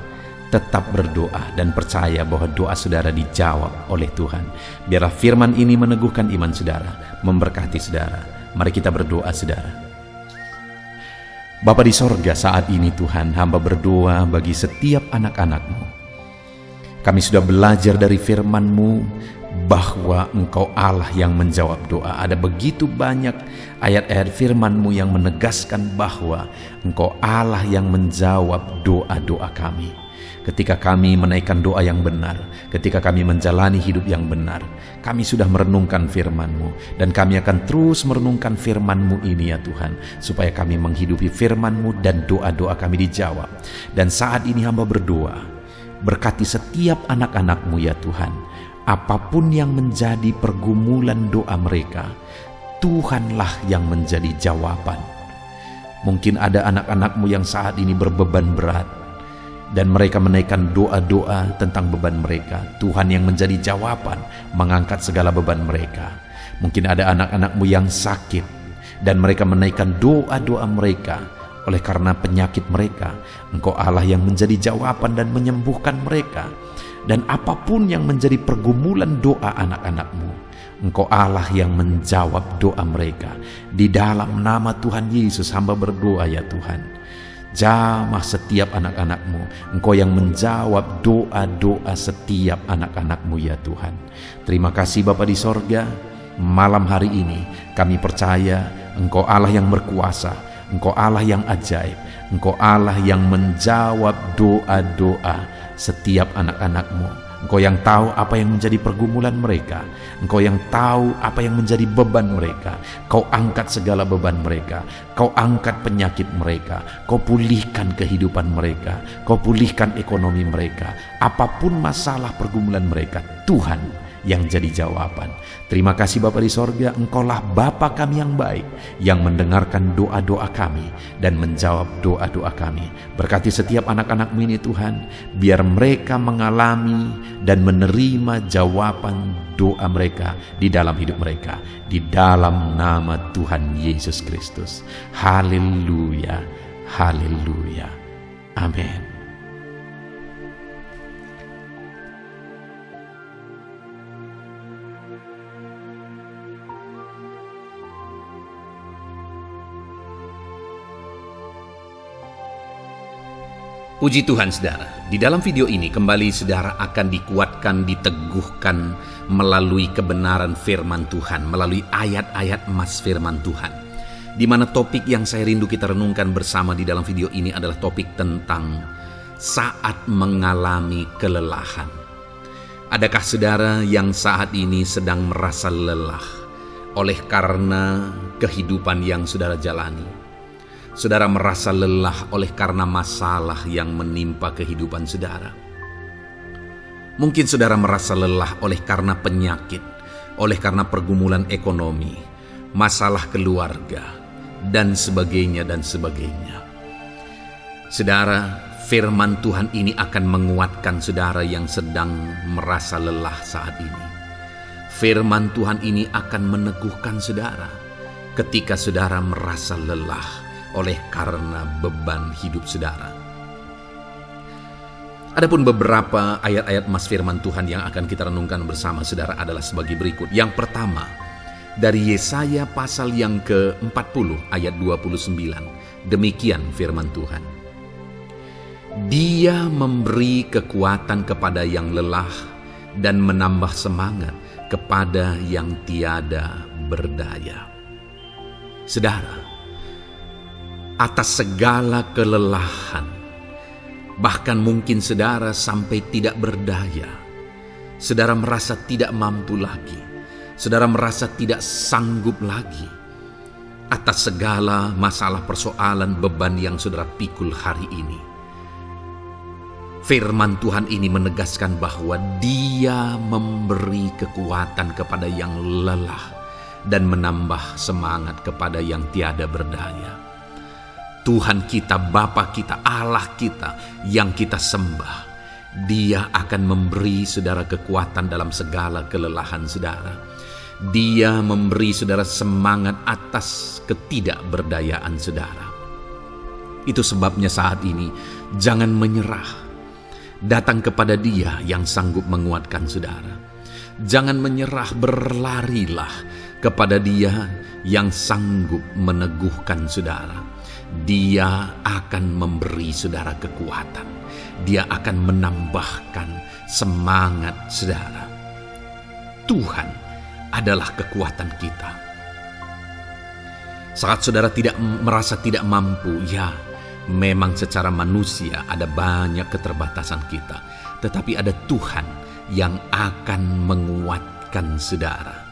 tetap berdoa, dan percaya bahwa doa saudara dijawab oleh Tuhan. Biarlah firman ini meneguhkan iman saudara, memberkati saudara. Mari kita berdoa, saudara. Bapa di sorga, saat ini Tuhan, hamba berdoa bagi setiap anak-anak-Mu. Kami sudah belajar dari firman-Mu bahwa Engkau Allah yang menjawab doa. Ada begitu banyak ayat-ayat firman-Mu yang menegaskan bahwa Engkau Allah yang menjawab doa-doa kami. Ketika kami menaikkan doa yang benar, ketika kami menjalani hidup yang benar, kami sudah merenungkan firman-Mu, dan kami akan terus merenungkan firman-Mu ini ya Tuhan, supaya kami menghidupi firman-Mu dan doa-doa kami dijawab. Dan saat ini hamba berdoa, berkati setiap anak-anak-Mu ya Tuhan. Apapun yang menjadi pergumulan doa mereka, Tuhanlah yang menjadi jawaban. Mungkin ada anak-anak-Mu yang saat ini berbeban berat, dan mereka menaikkan doa-doa tentang beban mereka. Tuhan yang menjadi jawaban, mengangkat segala beban mereka. Mungkin ada anak-anak-Mu yang sakit, dan mereka menaikkan doa-doa mereka. Oleh karena penyakit mereka, Engkau Allah yang menjadi jawaban dan menyembuhkan mereka. Dan apapun yang menjadi pergumulan doa anak-anak-Mu, Engkau Allah yang menjawab doa mereka. Di dalam nama Tuhan Yesus hamba berdoa ya Tuhan, jamah setiap anak-anak-Mu. Engkau yang menjawab doa-doa setiap anak-anak-Mu ya Tuhan. Terima kasih Bapa di sorga. Malam hari ini kami percaya Engkau Allah yang berkuasa, Engkau Allah yang ajaib, Engkau Allah yang menjawab doa-doa setiap anak-anak-Mu. Engkau yang tahu apa yang menjadi pergumulan mereka. Engkau yang tahu apa yang menjadi beban mereka. Kau angkat segala beban mereka. Kau angkat penyakit mereka. Kau pulihkan kehidupan mereka. Kau pulihkan ekonomi mereka. Apapun masalah pergumulan mereka, Tuhan yang jadi jawaban. Terima kasih Bapa di sorga, Engkaulah Bapa kami yang baik, yang mendengarkan doa-doa kami dan menjawab doa-doa kami. Berkati setiap anak-anak-Mu ini Tuhan, biar mereka mengalami dan menerima jawaban doa mereka di dalam hidup mereka, di dalam nama Tuhan Yesus Kristus. Haleluya, haleluya, amin. Puji Tuhan saudara, di dalam video ini kembali saudara akan dikuatkan, diteguhkan melalui kebenaran firman Tuhan, melalui ayat-ayat emas firman Tuhan. Di mana topik yang saya rindu kita renungkan bersama di dalam video ini adalah topik tentang saat mengalami kelelahan. Adakah saudara yang saat ini sedang merasa lelah oleh karena kehidupan yang saudara jalani? Saudara merasa lelah oleh karena masalah yang menimpa kehidupan saudara. Mungkin saudara merasa lelah oleh karena penyakit, oleh karena pergumulan ekonomi, masalah keluarga, dan sebagainya dan sebagainya. Saudara, firman Tuhan ini akan menguatkan saudara yang sedang merasa lelah saat ini. Firman Tuhan ini akan meneguhkan saudara ketika saudara merasa lelah oleh karena beban hidup saudara. Adapun beberapa ayat-ayat mas firman Tuhan yang akan kita renungkan bersama saudara adalah sebagai berikut. Yang pertama, dari Yesaya pasal yang ke-40 ayat 29. Demikian firman Tuhan. Dia memberi kekuatan kepada yang lelah dan menambah semangat kepada yang tiada berdaya. Saudara, atas segala kelelahan, bahkan mungkin saudara sampai tidak berdaya, saudara merasa tidak mampu lagi, saudara merasa tidak sanggup lagi, atas segala masalah persoalan beban yang saudara pikul hari ini. Firman Tuhan ini menegaskan bahwa Dia memberi kekuatan kepada yang lelah dan menambah semangat kepada yang tiada berdaya. Tuhan kita, Bapa kita, Allah kita yang kita sembah, Dia akan memberi saudara kekuatan dalam segala kelelahan saudara. Dia memberi saudara semangat atas ketidakberdayaan saudara. Itu sebabnya saat ini jangan menyerah. Datang kepada Dia yang sanggup menguatkan saudara. Jangan menyerah, berlarilah kepada Dia yang sanggup meneguhkan saudara. Dia akan memberi saudara kekuatan. Dia akan menambahkan semangat saudara. Tuhan adalah kekuatan kita. Saat saudara merasa tidak mampu, ya, memang secara manusia ada banyak keterbatasan kita, tetapi ada Tuhan yang akan menguatkan saudara.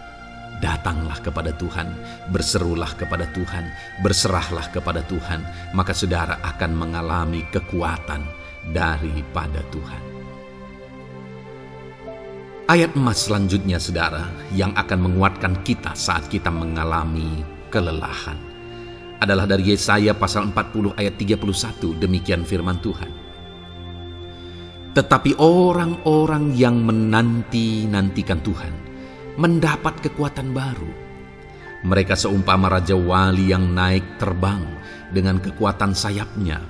Datanglah kepada Tuhan, berserulah kepada Tuhan, berserahlah kepada Tuhan, maka saudara akan mengalami kekuatan daripada Tuhan. Ayat emas selanjutnya saudara yang akan menguatkan kita saat kita mengalami kelelahan adalah dari Yesaya pasal 40 ayat 31. Demikian firman Tuhan. Tetapi orang-orang yang menanti-nantikan Tuhan mendapat kekuatan baru. Mereka seumpama Raja Wali yang naik terbang dengan kekuatan sayapnya.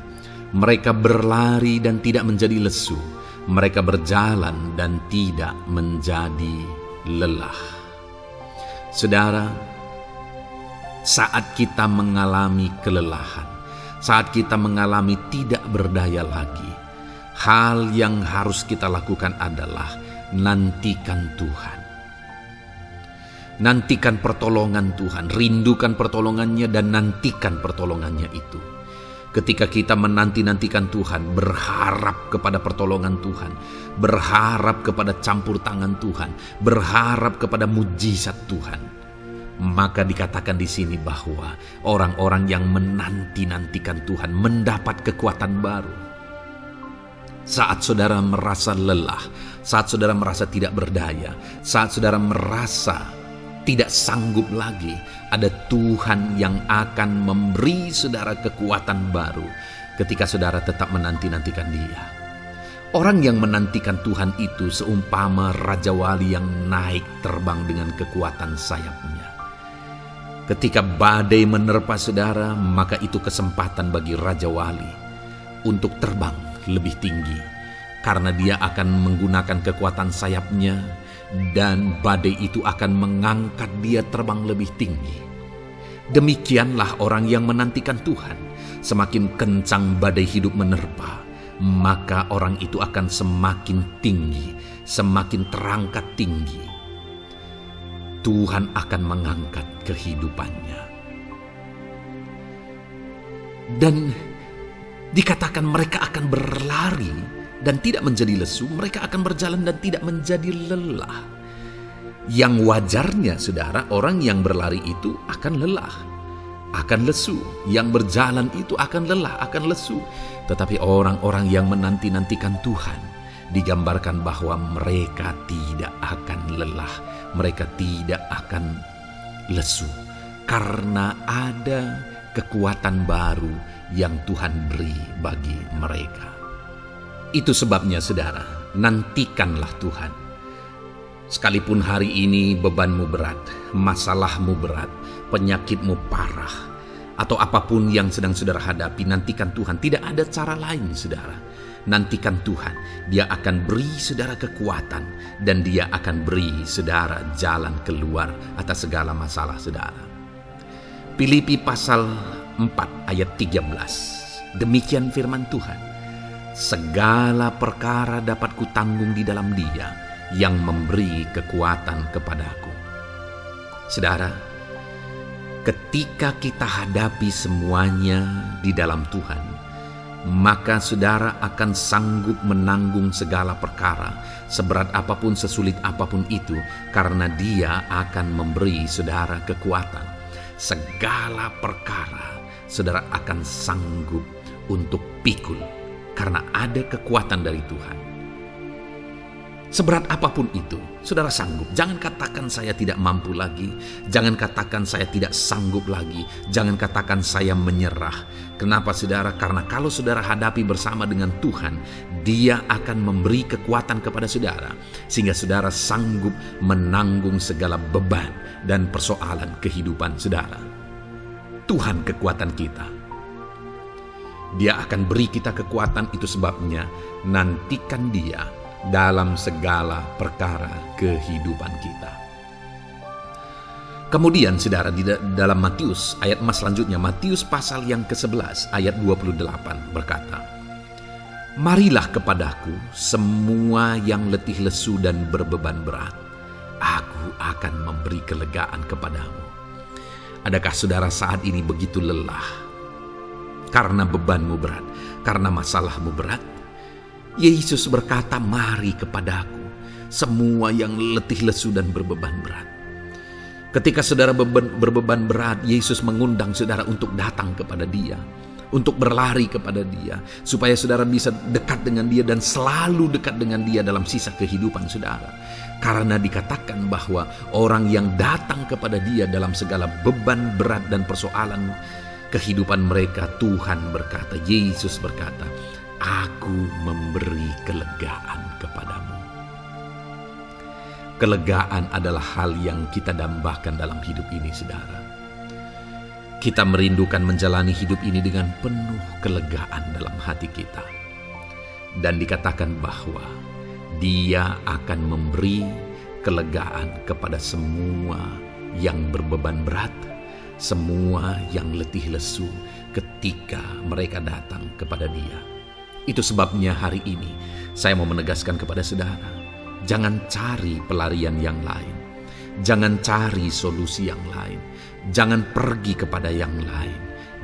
Mereka berlari dan tidak menjadi lesu. Mereka berjalan dan tidak menjadi lelah. Saudara, saat kita mengalami kelelahan, saat kita mengalami tidak berdaya lagi, hal yang harus kita lakukan adalah nantikan Tuhan. Nantikan pertolongan Tuhan, rindukan pertolongannya dan nantikan pertolongannya itu. Ketika kita menanti-nantikan Tuhan, berharap kepada pertolongan Tuhan, berharap kepada campur tangan Tuhan, berharap kepada mujizat Tuhan, maka dikatakan di sini bahwa orang-orang yang menanti-nantikan Tuhan mendapat kekuatan baru. Saat saudara merasa lelah, saat saudara merasa tidak berdaya, saat saudara merasa tidak sanggup lagi, ada Tuhan yang akan memberi saudara kekuatan baru ketika saudara tetap menanti-nantikan Dia. Orang yang menantikan Tuhan itu seumpama Raja Wali yang naik terbang dengan kekuatan sayapnya. Ketika badai menerpa saudara, maka itu kesempatan bagi Raja Wali untuk terbang lebih tinggi, karena dia akan menggunakan kekuatan sayapnya dan badai itu akan mengangkat dia terbang lebih tinggi. Demikianlah orang yang menantikan Tuhan. Semakin kencang badai hidup menerpa, maka orang itu akan semakin tinggi, semakin terangkat tinggi. Tuhan akan mengangkat kehidupannya. Dan dikatakan mereka akan berlari dan tidak menjadi lesu, mereka akan berjalan dan tidak menjadi lelah. Yang wajarnya saudara, orang yang berlari itu akan lelah, akan lesu. Yang berjalan itu akan lelah, akan lesu. Tetapi orang-orang yang menanti-nantikan Tuhan, digambarkan bahwa mereka tidak akan lelah, mereka tidak akan lesu, karena ada kekuatan baru yang Tuhan beri bagi mereka. Itu sebabnya saudara, nantikanlah Tuhan. Sekalipun hari ini bebanmu berat, masalahmu berat, penyakitmu parah, atau apapun yang sedang saudara hadapi, nantikan Tuhan. Tidak ada cara lain saudara. Nantikan Tuhan. Dia akan beri saudara kekuatan, dan Dia akan beri saudara jalan keluar atas segala masalah saudara. Filipi pasal 4 ayat 13. Demikian firman Tuhan. Segala perkara dapat kutanggung di dalam Dia yang memberi kekuatan kepadaku. Saudara, ketika kita hadapi semuanya di dalam Tuhan, maka saudara akan sanggup menanggung segala perkara, seberat apapun, sesulit apapun itu, karena Dia akan memberi saudara kekuatan. Segala perkara saudara akan sanggup untuk pikul, karena ada kekuatan dari Tuhan. Seberat apapun itu, saudara sanggup. Jangan katakan saya tidak mampu lagi. Jangan katakan saya tidak sanggup lagi. Jangan katakan saya menyerah. Kenapa saudara? Karena kalau saudara hadapi bersama dengan Tuhan, Dia akan memberi kekuatan kepada saudara, sehingga saudara sanggup menanggung segala beban dan persoalan kehidupan saudara. Tuhan kekuatan kita. Dia akan beri kita kekuatan, itu sebabnya nantikan Dia dalam segala perkara kehidupan kita. Kemudian saudara, di dalam Matius ayat selanjutnya, Matius pasal yang ke-11 ayat 28 berkata, marilah kepadaku semua yang letih lesu dan berbeban berat, aku akan memberi kelegaan kepadamu. Adakah saudara saat ini begitu lelah karena bebanmu berat, karena masalahmu berat? Yesus berkata, mari kepadaku semua yang letih lesu dan berbeban berat. Ketika saudara berbeban berat, Yesus mengundang saudara untuk datang kepada Dia, untuk berlari kepada Dia, supaya saudara bisa dekat dengan Dia dan selalu dekat dengan Dia dalam sisa kehidupan saudara. Karena dikatakan bahwa orang yang datang kepada Dia dalam segala beban berat dan persoalan kehidupan mereka, Tuhan berkata, Yesus berkata, aku memberi kelegaan kepadamu. Kelegaan adalah hal yang kita dambakan dalam hidup ini, saudara. Kita merindukan menjalani hidup ini dengan penuh kelegaan dalam hati kita. Dan dikatakan bahwa Dia akan memberi kelegaan kepada semua yang berbeban berat, semua yang letih lesu ketika mereka datang kepada Dia. Itu sebabnya hari ini saya mau menegaskan kepada saudara, jangan cari pelarian yang lain. Jangan cari solusi yang lain. Jangan pergi kepada yang lain.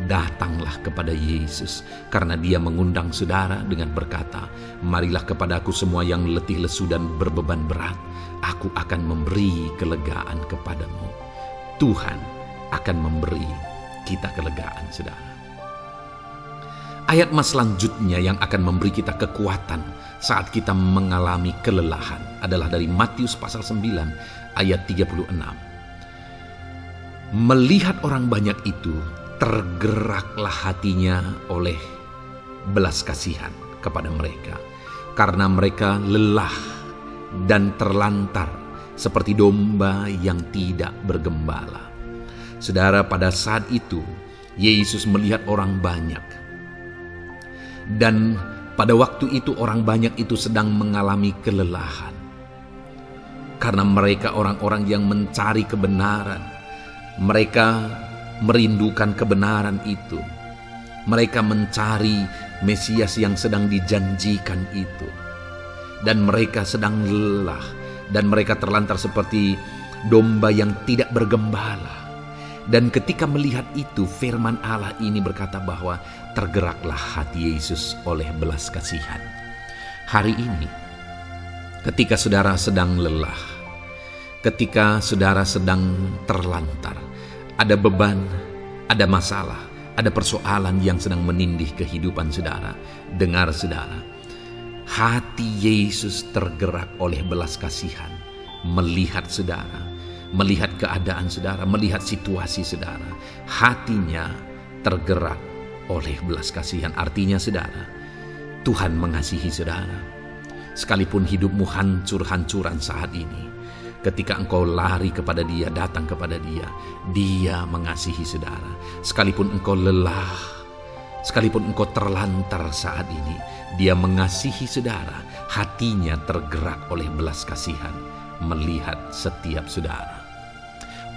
Datanglah kepada Yesus, karena Dia mengundang saudara dengan berkata, marilah kepadaku semua yang letih lesu dan berbeban berat, aku akan memberi kelegaan kepadamu. Tuhan akan memberi kita kelegaan, saudara. Ayat selanjutnya yang akan memberi kita kekuatan saat kita mengalami kelelahan adalah dari Matius pasal 9 ayat 36. Melihat orang banyak itu, tergeraklah hatinya oleh belas kasihan kepada mereka, karena mereka lelah dan terlantar seperti domba yang tidak bergembala. Saudara, pada saat itu Yesus melihat orang banyak. Dan pada waktu itu orang banyak itu sedang mengalami kelelahan. Karena mereka orang-orang yang mencari kebenaran. Mereka merindukan kebenaran itu. Mereka mencari Mesias yang sedang dijanjikan itu. Dan mereka sedang lelah. Dan mereka terlantar seperti domba yang tidak bergembala. Dan ketika melihat itu, firman Allah ini berkata bahwa tergeraklah hati Yesus oleh belas kasihan. Hari ini, ketika saudara sedang lelah, ketika saudara sedang terlantar, ada beban, ada masalah, ada persoalan yang sedang menindih kehidupan saudara, dengar saudara, hati Yesus tergerak oleh belas kasihan, melihat saudara, melihat keadaan saudara, melihat situasi saudara. Hatinya tergerak oleh belas kasihan. Artinya saudara, Tuhan mengasihi saudara. Sekalipun hidupmu hancur-hancuran saat ini, ketika engkau lari kepada Dia, datang kepada Dia, Dia mengasihi saudara. Sekalipun engkau lelah, sekalipun engkau terlantar saat ini, Dia mengasihi saudara. Hatinya tergerak oleh belas kasihan melihat setiap saudara.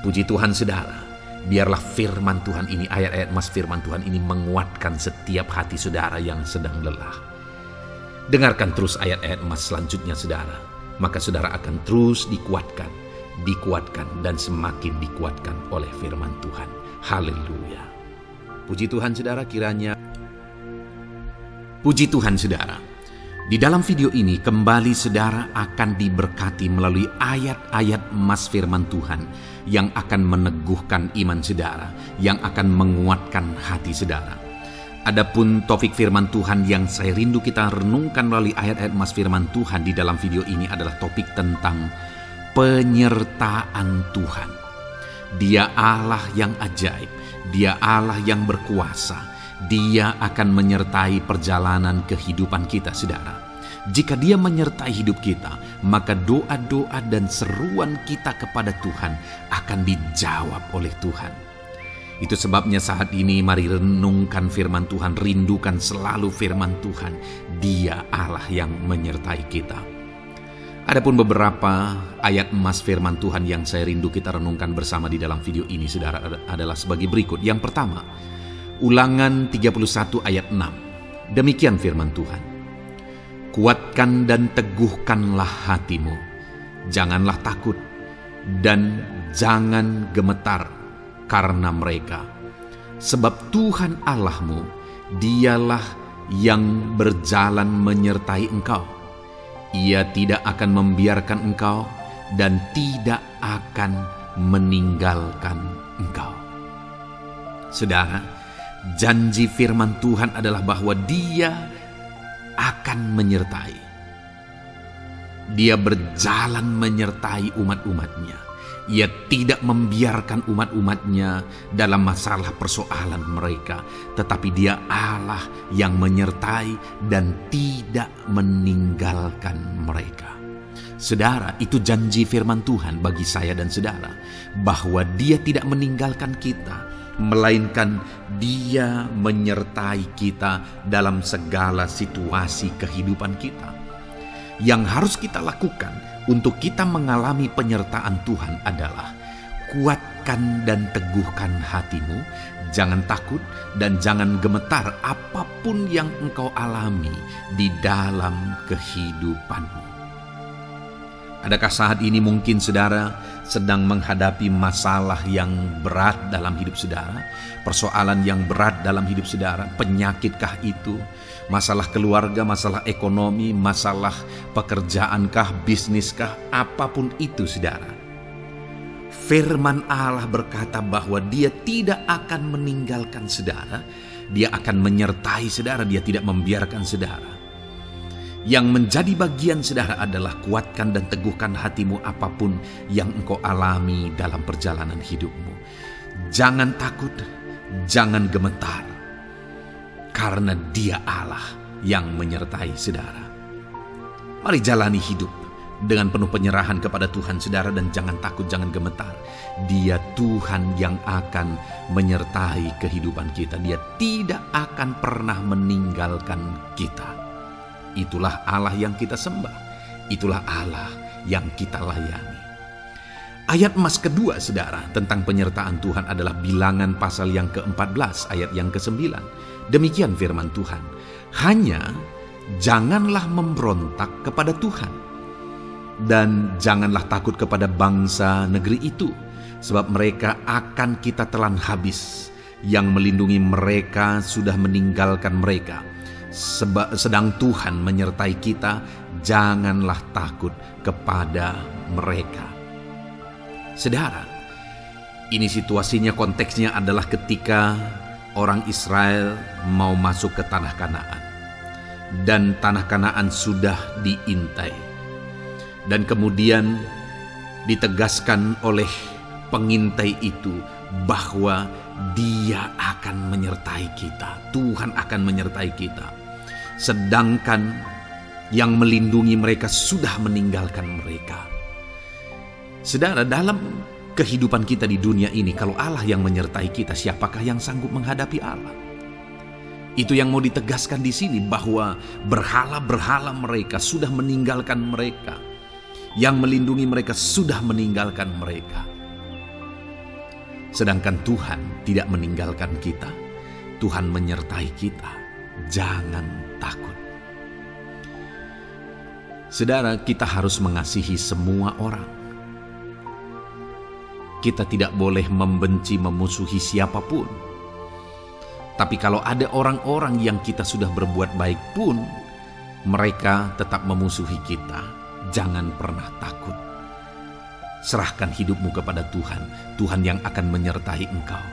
Puji Tuhan saudara, biarlah firman Tuhan ini, ayat-ayat mas firman Tuhan ini menguatkan setiap hati saudara yang sedang lelah. Dengarkan terus ayat-ayat mas selanjutnya saudara, maka saudara akan terus dikuatkan, dan semakin dikuatkan oleh firman Tuhan. Haleluya. Puji Tuhan saudara, puji Tuhan saudara. Di dalam video ini kembali saudara akan diberkati melalui ayat-ayat emas firman Tuhan yang akan meneguhkan iman saudara, yang akan menguatkan hati saudara. Adapun topik firman Tuhan yang saya rindu kita renungkan melalui ayat-ayat emas firman Tuhan di dalam video ini adalah topik tentang penyertaan Tuhan. Dia Allah yang ajaib, Dia Allah yang berkuasa. Dia akan menyertai perjalanan kehidupan kita saudara. Jika Dia menyertai hidup kita, maka doa-doa dan seruan kita kepada Tuhan akan dijawab oleh Tuhan. Itu sebabnya saat ini mari renungkan firman Tuhan, rindukan selalu firman Tuhan. Dia Allah yang menyertai kita. Adapun beberapa ayat emas firman Tuhan yang saya rindu kita renungkan bersama di dalam video ini saudara adalah sebagai berikut. Yang pertama, Ulangan 31 ayat 6. Demikian firman Tuhan. Kuatkan dan teguhkanlah hatimu, janganlah takut dan jangan gemetar karena mereka. Sebab Tuhan Allahmu, Dialah yang berjalan menyertai engkau. Ia tidak akan membiarkan engkau dan tidak akan meninggalkan engkau. Saudara, janji firman Tuhan adalah bahwa Dia akan menyertai. Dia berjalan menyertai umat-umatnya. Ia tidak membiarkan umat-umatnya dalam masalah persoalan mereka, tetapi Dia Allah yang menyertai dan tidak meninggalkan mereka. Saudara, itu janji firman Tuhan bagi saya dan saudara, bahwa Dia tidak meninggalkan kita, melainkan Dia menyertai kita dalam segala situasi kehidupan kita. Yang harus kita lakukan untuk kita mengalami penyertaan Tuhan adalah kuatkan dan teguhkan hatimu, jangan takut dan jangan gemetar apapun yang engkau alami di dalam kehidupanmu. Adakah saat ini mungkin saudara sedang menghadapi masalah yang berat dalam hidup saudara? Persoalan yang berat dalam hidup saudara? Penyakitkah itu? Masalah keluarga, masalah ekonomi, masalah pekerjaankah, bisniskah? Apapun itu saudara. Firman Allah berkata bahwa Dia tidak akan meninggalkan saudara. Dia akan menyertai saudara, Dia tidak membiarkan saudara. Yang menjadi bagian saudara adalah kuatkan dan teguhkan hatimu apapun yang engkau alami dalam perjalanan hidupmu. Jangan takut, jangan gemetar, karena Dia Allah yang menyertai saudara. Mari jalani hidup dengan penuh penyerahan kepada Tuhan saudara, dan jangan takut, jangan gemetar. Dia Tuhan yang akan menyertai kehidupan kita. Dia tidak akan pernah meninggalkan kita. Itulah Allah yang kita sembah. Itulah Allah yang kita layani. Ayat emas kedua saudara tentang penyertaan Tuhan adalah Bilangan pasal yang ke-14 ayat yang ke-9. Demikian firman Tuhan. Hanya janganlah memberontak kepada Tuhan, dan janganlah takut kepada bangsa negeri itu, sebab mereka akan kita telan habis. Yang melindungi mereka sudah meninggalkan mereka. Sedang Tuhan menyertai kita, janganlah takut kepada mereka. Saudara, ini situasinya, konteksnya adalah ketika orang Israel mau masuk ke tanah Kanaan. Dan tanah Kanaan sudah diintai. Dan kemudian ditegaskan oleh pengintai itu bahwa Dia akan menyertai kita. Tuhan akan menyertai kita. Sedangkan yang melindungi mereka sudah meninggalkan mereka. Saudara, dalam kehidupan kita di dunia ini, kalau Allah yang menyertai kita, siapakah yang sanggup menghadapi Allah? Itu yang mau ditegaskan di sini, bahwa berhala-berhala mereka sudah meninggalkan mereka. Yang melindungi mereka sudah meninggalkan mereka. Sedangkan Tuhan tidak meninggalkan kita. Tuhan menyertai kita. Jangan takut. Saudara, kita harus mengasihi semua orang. Kita tidak boleh membenci, memusuhi siapapun. Tapi kalau ada orang-orang yang kita sudah berbuat baik pun, mereka tetap memusuhi kita, jangan pernah takut. Serahkan hidupmu kepada Tuhan, Tuhan yang akan menyertai engkau.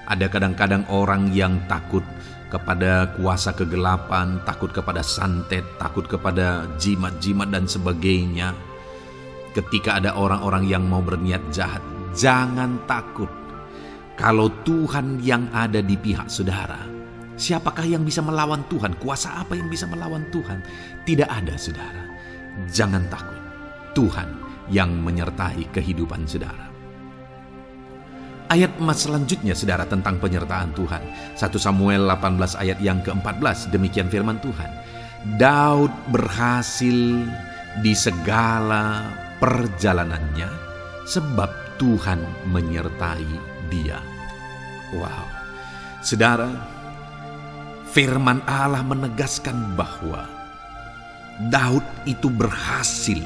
Ada kadang-kadang orang yang takut kepada kuasa kegelapan, takut kepada santet, takut kepada jimat-jimat dan sebagainya. Ketika ada orang-orang yang mau berniat jahat, jangan takut. Kalau Tuhan yang ada di pihak saudara, siapakah yang bisa melawan Tuhan? Kuasa apa yang bisa melawan Tuhan? Tidak ada, saudara. Jangan takut. Tuhan yang menyertai kehidupan saudara. Ayat emas selanjutnya, saudara, tentang penyertaan Tuhan. 1 Samuel 18 ayat yang ke-14, demikian firman Tuhan. Daud berhasil di segala perjalanannya sebab Tuhan menyertai dia. Wow. Saudara, firman Allah menegaskan bahwa Daud itu berhasil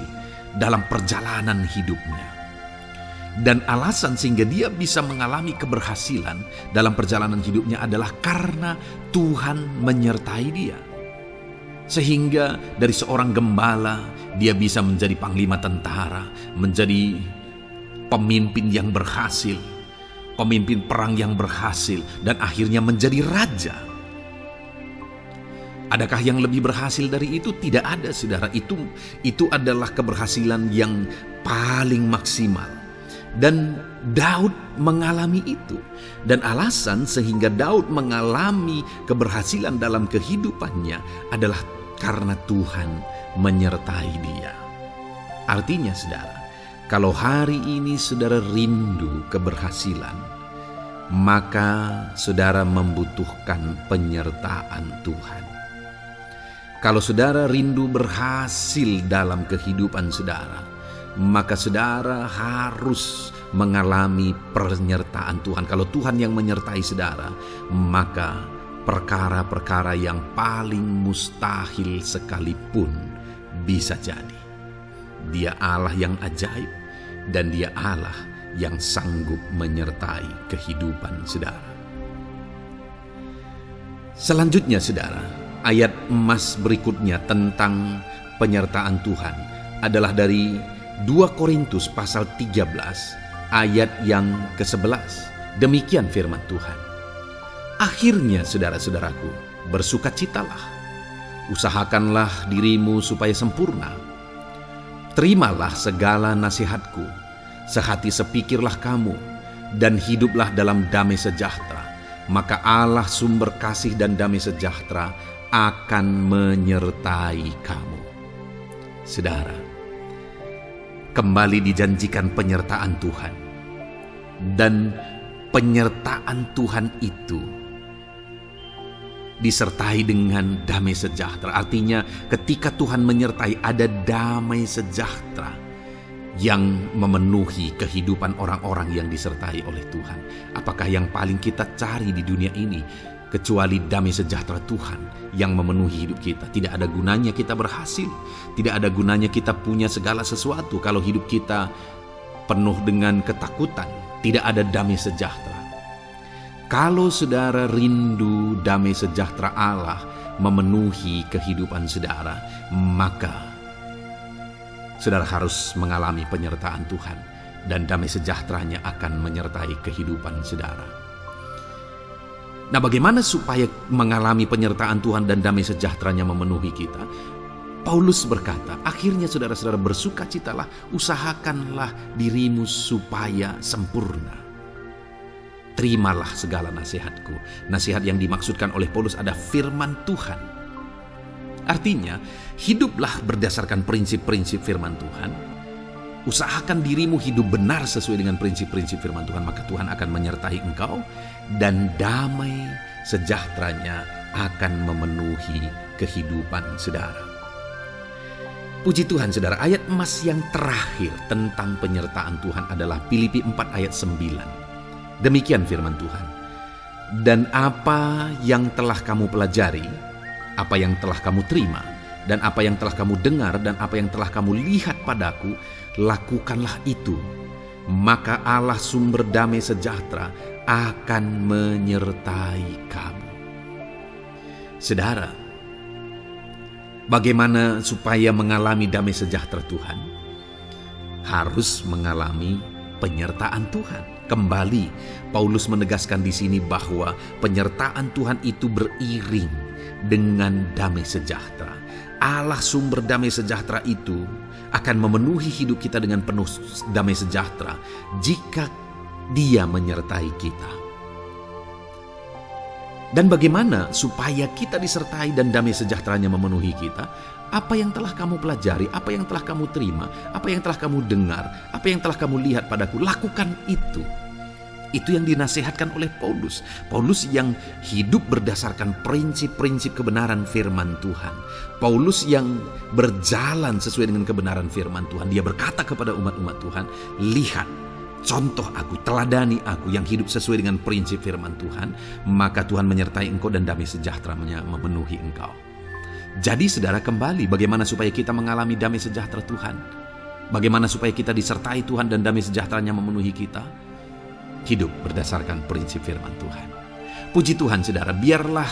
dalam perjalanan hidupnya. Dan alasan sehingga dia bisa mengalami keberhasilan dalam perjalanan hidupnya adalah karena Tuhan menyertai dia. Sehingga dari seorang gembala, dia bisa menjadi panglima tentara, menjadi pemimpin yang berhasil, pemimpin perang yang berhasil, dan akhirnya menjadi raja. Adakah yang lebih berhasil dari itu? Tidak ada, saudara. Itu adalah keberhasilan yang paling maksimal. Dan Daud mengalami itu. Dan alasan sehingga Daud mengalami keberhasilan dalam kehidupannya adalah karena Tuhan menyertai dia. Artinya, saudara, kalau hari ini saudara rindu keberhasilan, maka saudara membutuhkan penyertaan Tuhan. Kalau saudara rindu berhasil dalam kehidupan saudara, maka saudara harus mengalami penyertaan Tuhan. Kalau Tuhan yang menyertai saudara, maka perkara-perkara yang paling mustahil sekalipun bisa jadi. Dia Allah yang ajaib, dan Dia Allah yang sanggup menyertai kehidupan saudara. Selanjutnya, saudara, ayat emas berikutnya tentang penyertaan Tuhan adalah dari 2 Korintus pasal 13 ayat yang ke-11. Demikian firman Tuhan. Akhirnya, saudara-saudaraku, bersukacitalah. Usahakanlah dirimu supaya sempurna. Terimalah segala nasihatku. Sehati sepikirlah kamu, dan hiduplah dalam damai sejahtera. Maka Allah sumber kasih dan damai sejahtera akan menyertai kamu. Saudara, kembali dijanjikan penyertaan Tuhan. Dan penyertaan Tuhan itu disertai dengan damai sejahtera. Artinya ketika Tuhan menyertai, ada damai sejahtera yang memenuhi kehidupan orang-orang yang disertai oleh Tuhan. Apakah yang paling kita cari di dunia ini kecuali damai sejahtera Tuhan yang memenuhi hidup kita? Tidak ada gunanya kita berhasil, tidak ada gunanya kita punya segala sesuatu kalau hidup kita penuh dengan ketakutan, tidak ada damai sejahtera. Kalau saudara rindu damai sejahtera Allah memenuhi kehidupan saudara, maka saudara harus mengalami penyertaan Tuhan, dan damai sejahteranya akan menyertai kehidupan saudara. Nah, bagaimana supaya mengalami penyertaan Tuhan dan damai sejahteranya memenuhi kita? Paulus berkata, akhirnya saudara-saudara bersukacitalah, usahakanlah dirimu supaya sempurna. Terimalah segala nasihatku. Nasihat yang dimaksudkan oleh Paulus ada firman Tuhan. Artinya, hiduplah berdasarkan prinsip-prinsip firman Tuhan. Usahakan dirimu hidup benar sesuai dengan prinsip-prinsip firman Tuhan, maka Tuhan akan menyertai engkau dan damai sejahteranya akan memenuhi kehidupan saudara. Puji Tuhan saudara, ayat emas yang terakhir tentang penyertaan Tuhan adalah Filipi 4 ayat 9. Demikian firman Tuhan. Dan apa yang telah kamu pelajari, apa yang telah kamu terima, dan apa yang telah kamu dengar, dan apa yang telah kamu lihat padaku, lakukanlah itu. Maka Allah sumber damai sejahtera akan menyertai kamu. Saudara, bagaimana supaya mengalami damai sejahtera Tuhan? Harus mengalami penyertaan Tuhan. Kembali, Paulus menegaskan di sini bahwa penyertaan Tuhan itu beriring dengan damai sejahtera. Allah sumber damai sejahtera itu akan memenuhi hidup kita dengan penuh damai sejahtera jika Dia menyertai kita. Dan bagaimana supaya kita disertai dan damai sejahteranya memenuhi kita? Apa yang telah kamu pelajari, apa yang telah kamu terima, apa yang telah kamu dengar, apa yang telah kamu lihat padaku, lakukan itu. Itu yang dinasihatkan oleh Paulus. Paulus yang hidup berdasarkan prinsip-prinsip kebenaran firman Tuhan. Paulus yang berjalan sesuai dengan kebenaran firman Tuhan. Dia berkata kepada umat-umat Tuhan, lihat, contoh aku, teladani aku yang hidup sesuai dengan prinsip firman Tuhan, maka Tuhan menyertai engkau dan damai sejahtera memenuhi engkau. Jadi saudara, kembali bagaimana supaya kita mengalami damai sejahtera Tuhan? Bagaimana supaya kita disertai Tuhan dan damai sejahteranya memenuhi kita? Hidup berdasarkan prinsip firman Tuhan. Puji Tuhan saudara, biarlah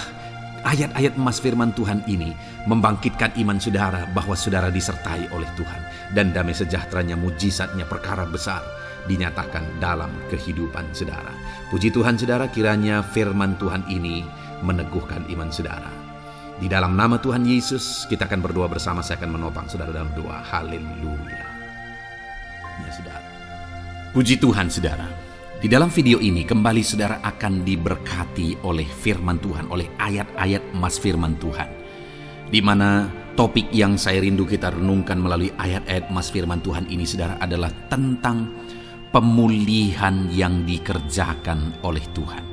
ayat-ayat emas firman Tuhan ini membangkitkan iman saudara bahwa saudara disertai oleh Tuhan. Dan damai sejahteranya, mujizatnya, perkara besar dinyatakan dalam kehidupan saudara. Puji Tuhan saudara, kiranya firman Tuhan ini meneguhkan iman saudara. Di dalam nama Tuhan Yesus, kita akan berdoa bersama. Saya akan menopang saudara dalam doa. Haleluya. Ya saudara. Puji Tuhan saudara. Di dalam video ini kembali saudara akan diberkati oleh firman Tuhan, oleh ayat-ayat emas firman Tuhan. Di mana topik yang saya rindu kita renungkan melalui ayat-ayat emas firman Tuhan ini saudara adalah tentang pemulihan yang dikerjakan oleh Tuhan.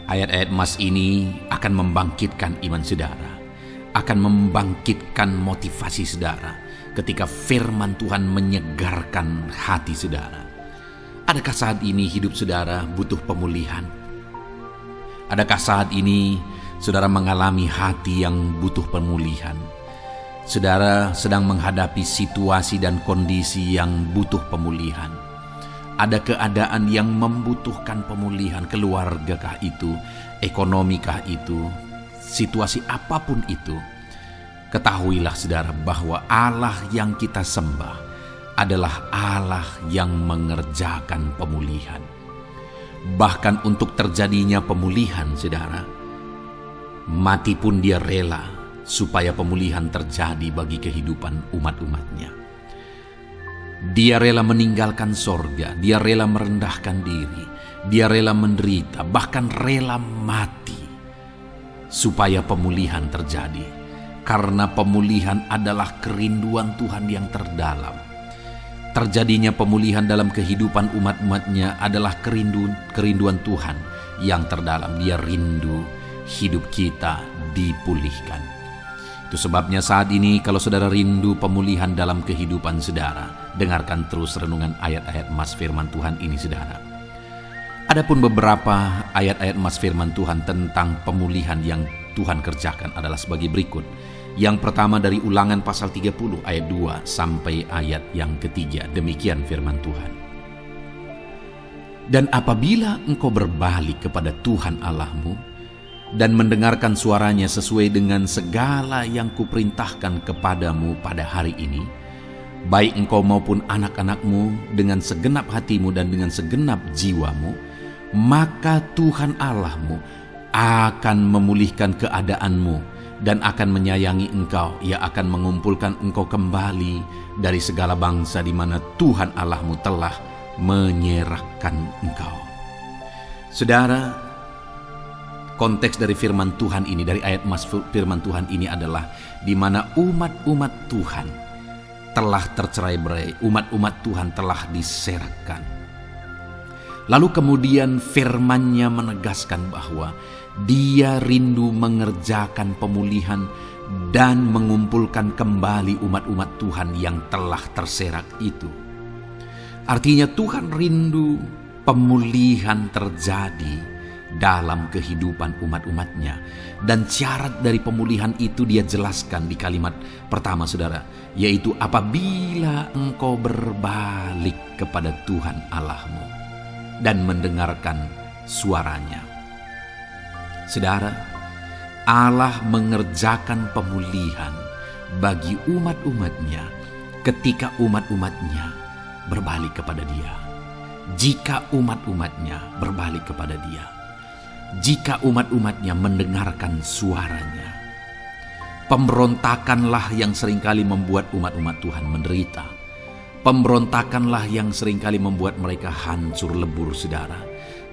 Ayat-ayat emas ini akan membangkitkan iman saudara, akan membangkitkan motivasi saudara ketika firman Tuhan menyegarkan hati saudara. Adakah saat ini hidup saudara butuh pemulihan? Adakah saat ini saudara mengalami hati yang butuh pemulihan? Saudara sedang menghadapi situasi dan kondisi yang butuh pemulihan. Ada keadaan yang membutuhkan pemulihan, keluargakah itu, ekonomikah itu, situasi apapun itu. Ketahuilah saudara bahwa Allah yang kita sembah adalah Allah yang mengerjakan pemulihan. Bahkan untuk terjadinya pemulihan saudara, mati pun Dia rela supaya pemulihan terjadi bagi kehidupan umat-umatnya. Dia rela meninggalkan sorga, Dia rela merendahkan diri, Dia rela menderita, bahkan rela mati supaya pemulihan terjadi. Karena pemulihan adalah kerinduan Tuhan yang terdalam. Terjadinya pemulihan dalam kehidupan umat-umatnya adalah kerinduan Tuhan yang terdalam. Dia rindu hidup kita dipulihkan. Itu sebabnya saat ini kalau saudara rindu pemulihan dalam kehidupan saudara, dengarkan terus renungan ayat-ayat emas firman Tuhan ini saudara. Adapun beberapa ayat-ayat emas firman Tuhan tentang pemulihan yang Tuhan kerjakan adalah sebagai berikut. Yang pertama dari Ulangan pasal 30 ayat 2 sampai ayat yang ketiga. Demikian firman Tuhan. Dan apabila engkau berbalik kepada Tuhan Allahmu dan mendengarkan suaranya sesuai dengan segala yang kuperintahkan kepadamu pada hari ini, baik engkau maupun anak-anakmu dengan segenap hatimu dan dengan segenap jiwamu, maka Tuhan Allahmu akan memulihkan keadaanmu dan akan menyayangi engkau. Ia akan mengumpulkan engkau kembali dari segala bangsa di mana Tuhan Allahmu telah menyerahkan engkau. Saudara, konteks dari firman Tuhan ini, dari ayat firman Tuhan ini adalah di mana umat-umat Tuhan telah tercerai-berai, umat-umat Tuhan telah diserakkan. Lalu kemudian firman-Nya menegaskan bahwa Dia rindu mengerjakan pemulihan dan mengumpulkan kembali umat-umat Tuhan yang telah terserak itu. Artinya Tuhan rindu pemulihan terjadi dalam kehidupan umat-umatnya. Dan syarat dari pemulihan itu Dia jelaskan di kalimat pertama, saudara, yaitu apabila engkau berbalik kepada Tuhan Allahmu dan mendengarkan suaranya. Saudara, Allah mengerjakan pemulihan bagi umat-umatnya ketika umat-umatnya berbalik kepada Dia. Jika umat-umatnya berbalik kepada Dia, jika umat-umatnya mendengarkan suaranya. Pemberontakanlah yang seringkali membuat umat-umat Tuhan menderita. Pemberontakanlah yang seringkali membuat mereka hancur lebur, saudara.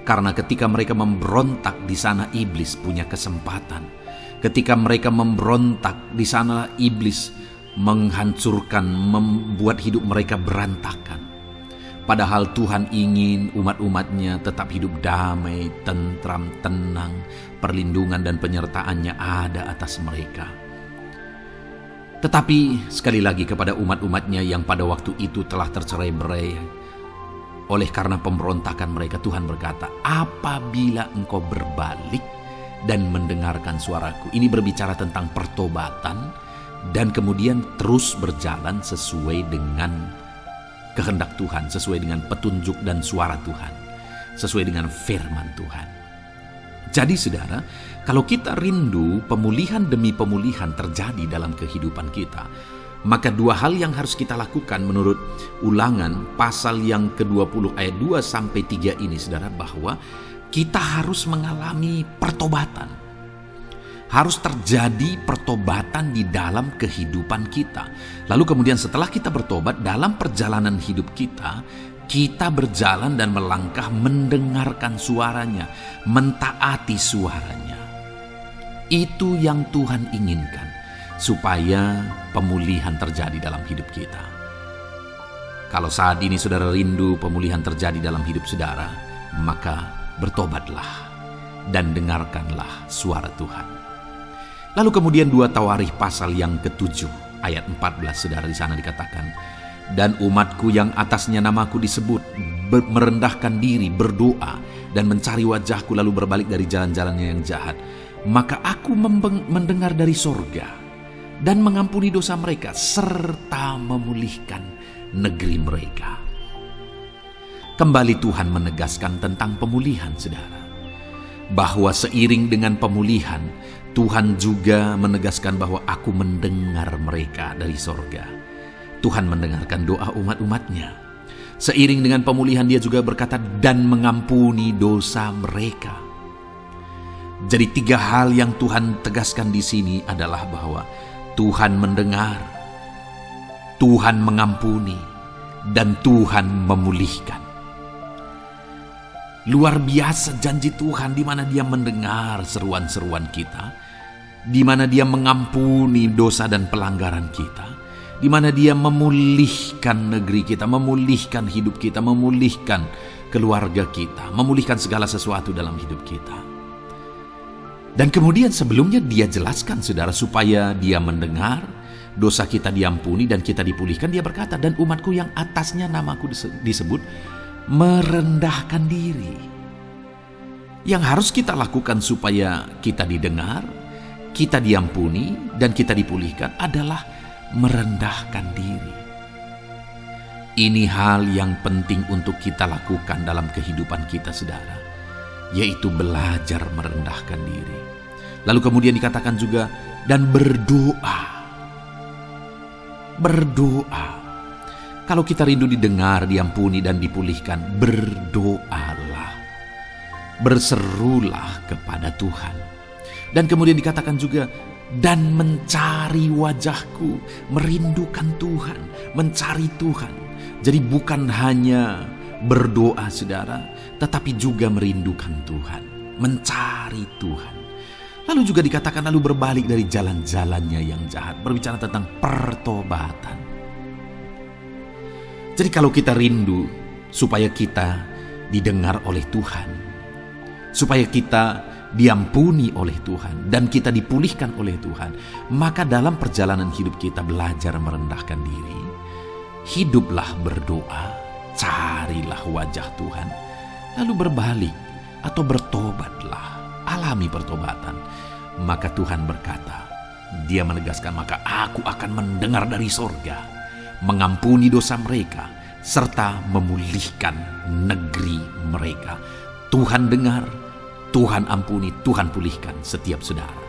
Karena ketika mereka memberontak, di sana iblis punya kesempatan. Ketika mereka memberontak, di sana iblis menghancurkan, membuat hidup mereka berantakan. Padahal Tuhan ingin umat-umatnya tetap hidup damai, tentram, tenang, perlindungan dan penyertaan-Nya ada atas mereka. Tetapi sekali lagi kepada umat-umatnya yang pada waktu itu telah tercerai-berai oleh karena pemberontakan mereka, Tuhan berkata, apabila engkau berbalik dan mendengarkan suaraku. Ini berbicara tentang pertobatan dan kemudian terus berjalan sesuai dengan kehendak Tuhan, sesuai dengan petunjuk dan suara Tuhan, sesuai dengan firman Tuhan. Jadi saudara, kalau kita rindu pemulihan demi pemulihan terjadi dalam kehidupan kita, maka dua hal yang harus kita lakukan menurut Ulangan pasal yang ke-20 ayat 2-3 ini, saudara, bahwa kita harus mengalami pertobatan. Harus terjadi pertobatan di dalam kehidupan kita. Lalu kemudian setelah kita bertobat, dalam perjalanan hidup kita, kita berjalan dan melangkah mendengarkan suaranya, mentaati suaranya. Itu yang Tuhan inginkan, supaya pemulihan terjadi dalam hidup kita. Kalau saat ini saudara rindu pemulihan terjadi dalam hidup saudara, maka bertobatlah dan dengarkanlah suara Tuhan. Lalu kemudian 2 Tawarikh pasal yang ke-7 ayat 14, saudara, di sana dikatakan, dan umatku yang atasnya namaku disebut merendahkan diri, berdoa dan mencari wajahku lalu berbalik dari jalan-jalannya yang jahat, maka aku mendengar dari sorga dan mengampuni dosa mereka serta memulihkan negeri mereka. Kembali Tuhan menegaskan tentang pemulihan, saudara, bahwa seiring dengan pemulihan Tuhan juga menegaskan bahwa aku mendengar mereka dari sorga. Tuhan mendengarkan doa umat-umatnya. Seiring dengan pemulihan Dia juga berkata dan mengampuni dosa mereka. Jadi 3 hal yang Tuhan tegaskan di sini adalah bahwa Tuhan mendengar, Tuhan mengampuni, dan Tuhan memulihkan. Luar biasa janji Tuhan, di mana Dia mendengar seruan-seruan kita, di mana Dia mengampuni dosa dan pelanggaran kita, di mana Dia memulihkan negeri kita, memulihkan hidup kita, memulihkan keluarga kita, memulihkan segala sesuatu dalam hidup kita. Dan kemudian sebelumnya Dia jelaskan, saudara, supaya Dia mendengar, dosa kita diampuni dan kita dipulihkan. Dia berkata, dan umatku yang atasnya namaku disebut merendahkan diri. Yang harus kita lakukan supaya kita didengar, kita diampuni, dan kita dipulihkan adalah merendahkan diri. Ini hal yang penting untuk kita lakukan dalam kehidupan kita, saudara, yaitu belajar merendahkan diri. Lalu kemudian dikatakan juga, dan berdoa. Berdoa. Kalau kita rindu didengar, diampuni, dan dipulihkan, berdoalah. Berserulah kepada Tuhan. Dan kemudian dikatakan juga, dan mencari wajahku, merindukan Tuhan, mencari Tuhan. Jadi bukan hanya berdoa, saudara, tetapi juga merindukan Tuhan, mencari Tuhan. Lalu juga dikatakan lalu berbalik dari jalan-jalannya yang jahat, berbicara tentang pertobatan. Jadi kalau kita rindu supaya kita didengar oleh Tuhan, supaya kita diampuni oleh Tuhan, dan kita dipulihkan oleh Tuhan, maka dalam perjalanan hidup kita belajar merendahkan diri, hiduplah berdoa, carilah wajah Tuhan, lalu berbalik atau bertobatlah, alami pertobatan. Maka Tuhan berkata, Dia menegaskan, maka aku akan mendengar dari sorga, mengampuni dosa mereka, serta memulihkan negeri mereka. Tuhan dengar, Tuhan ampuni, Tuhan pulihkan setiap saudara.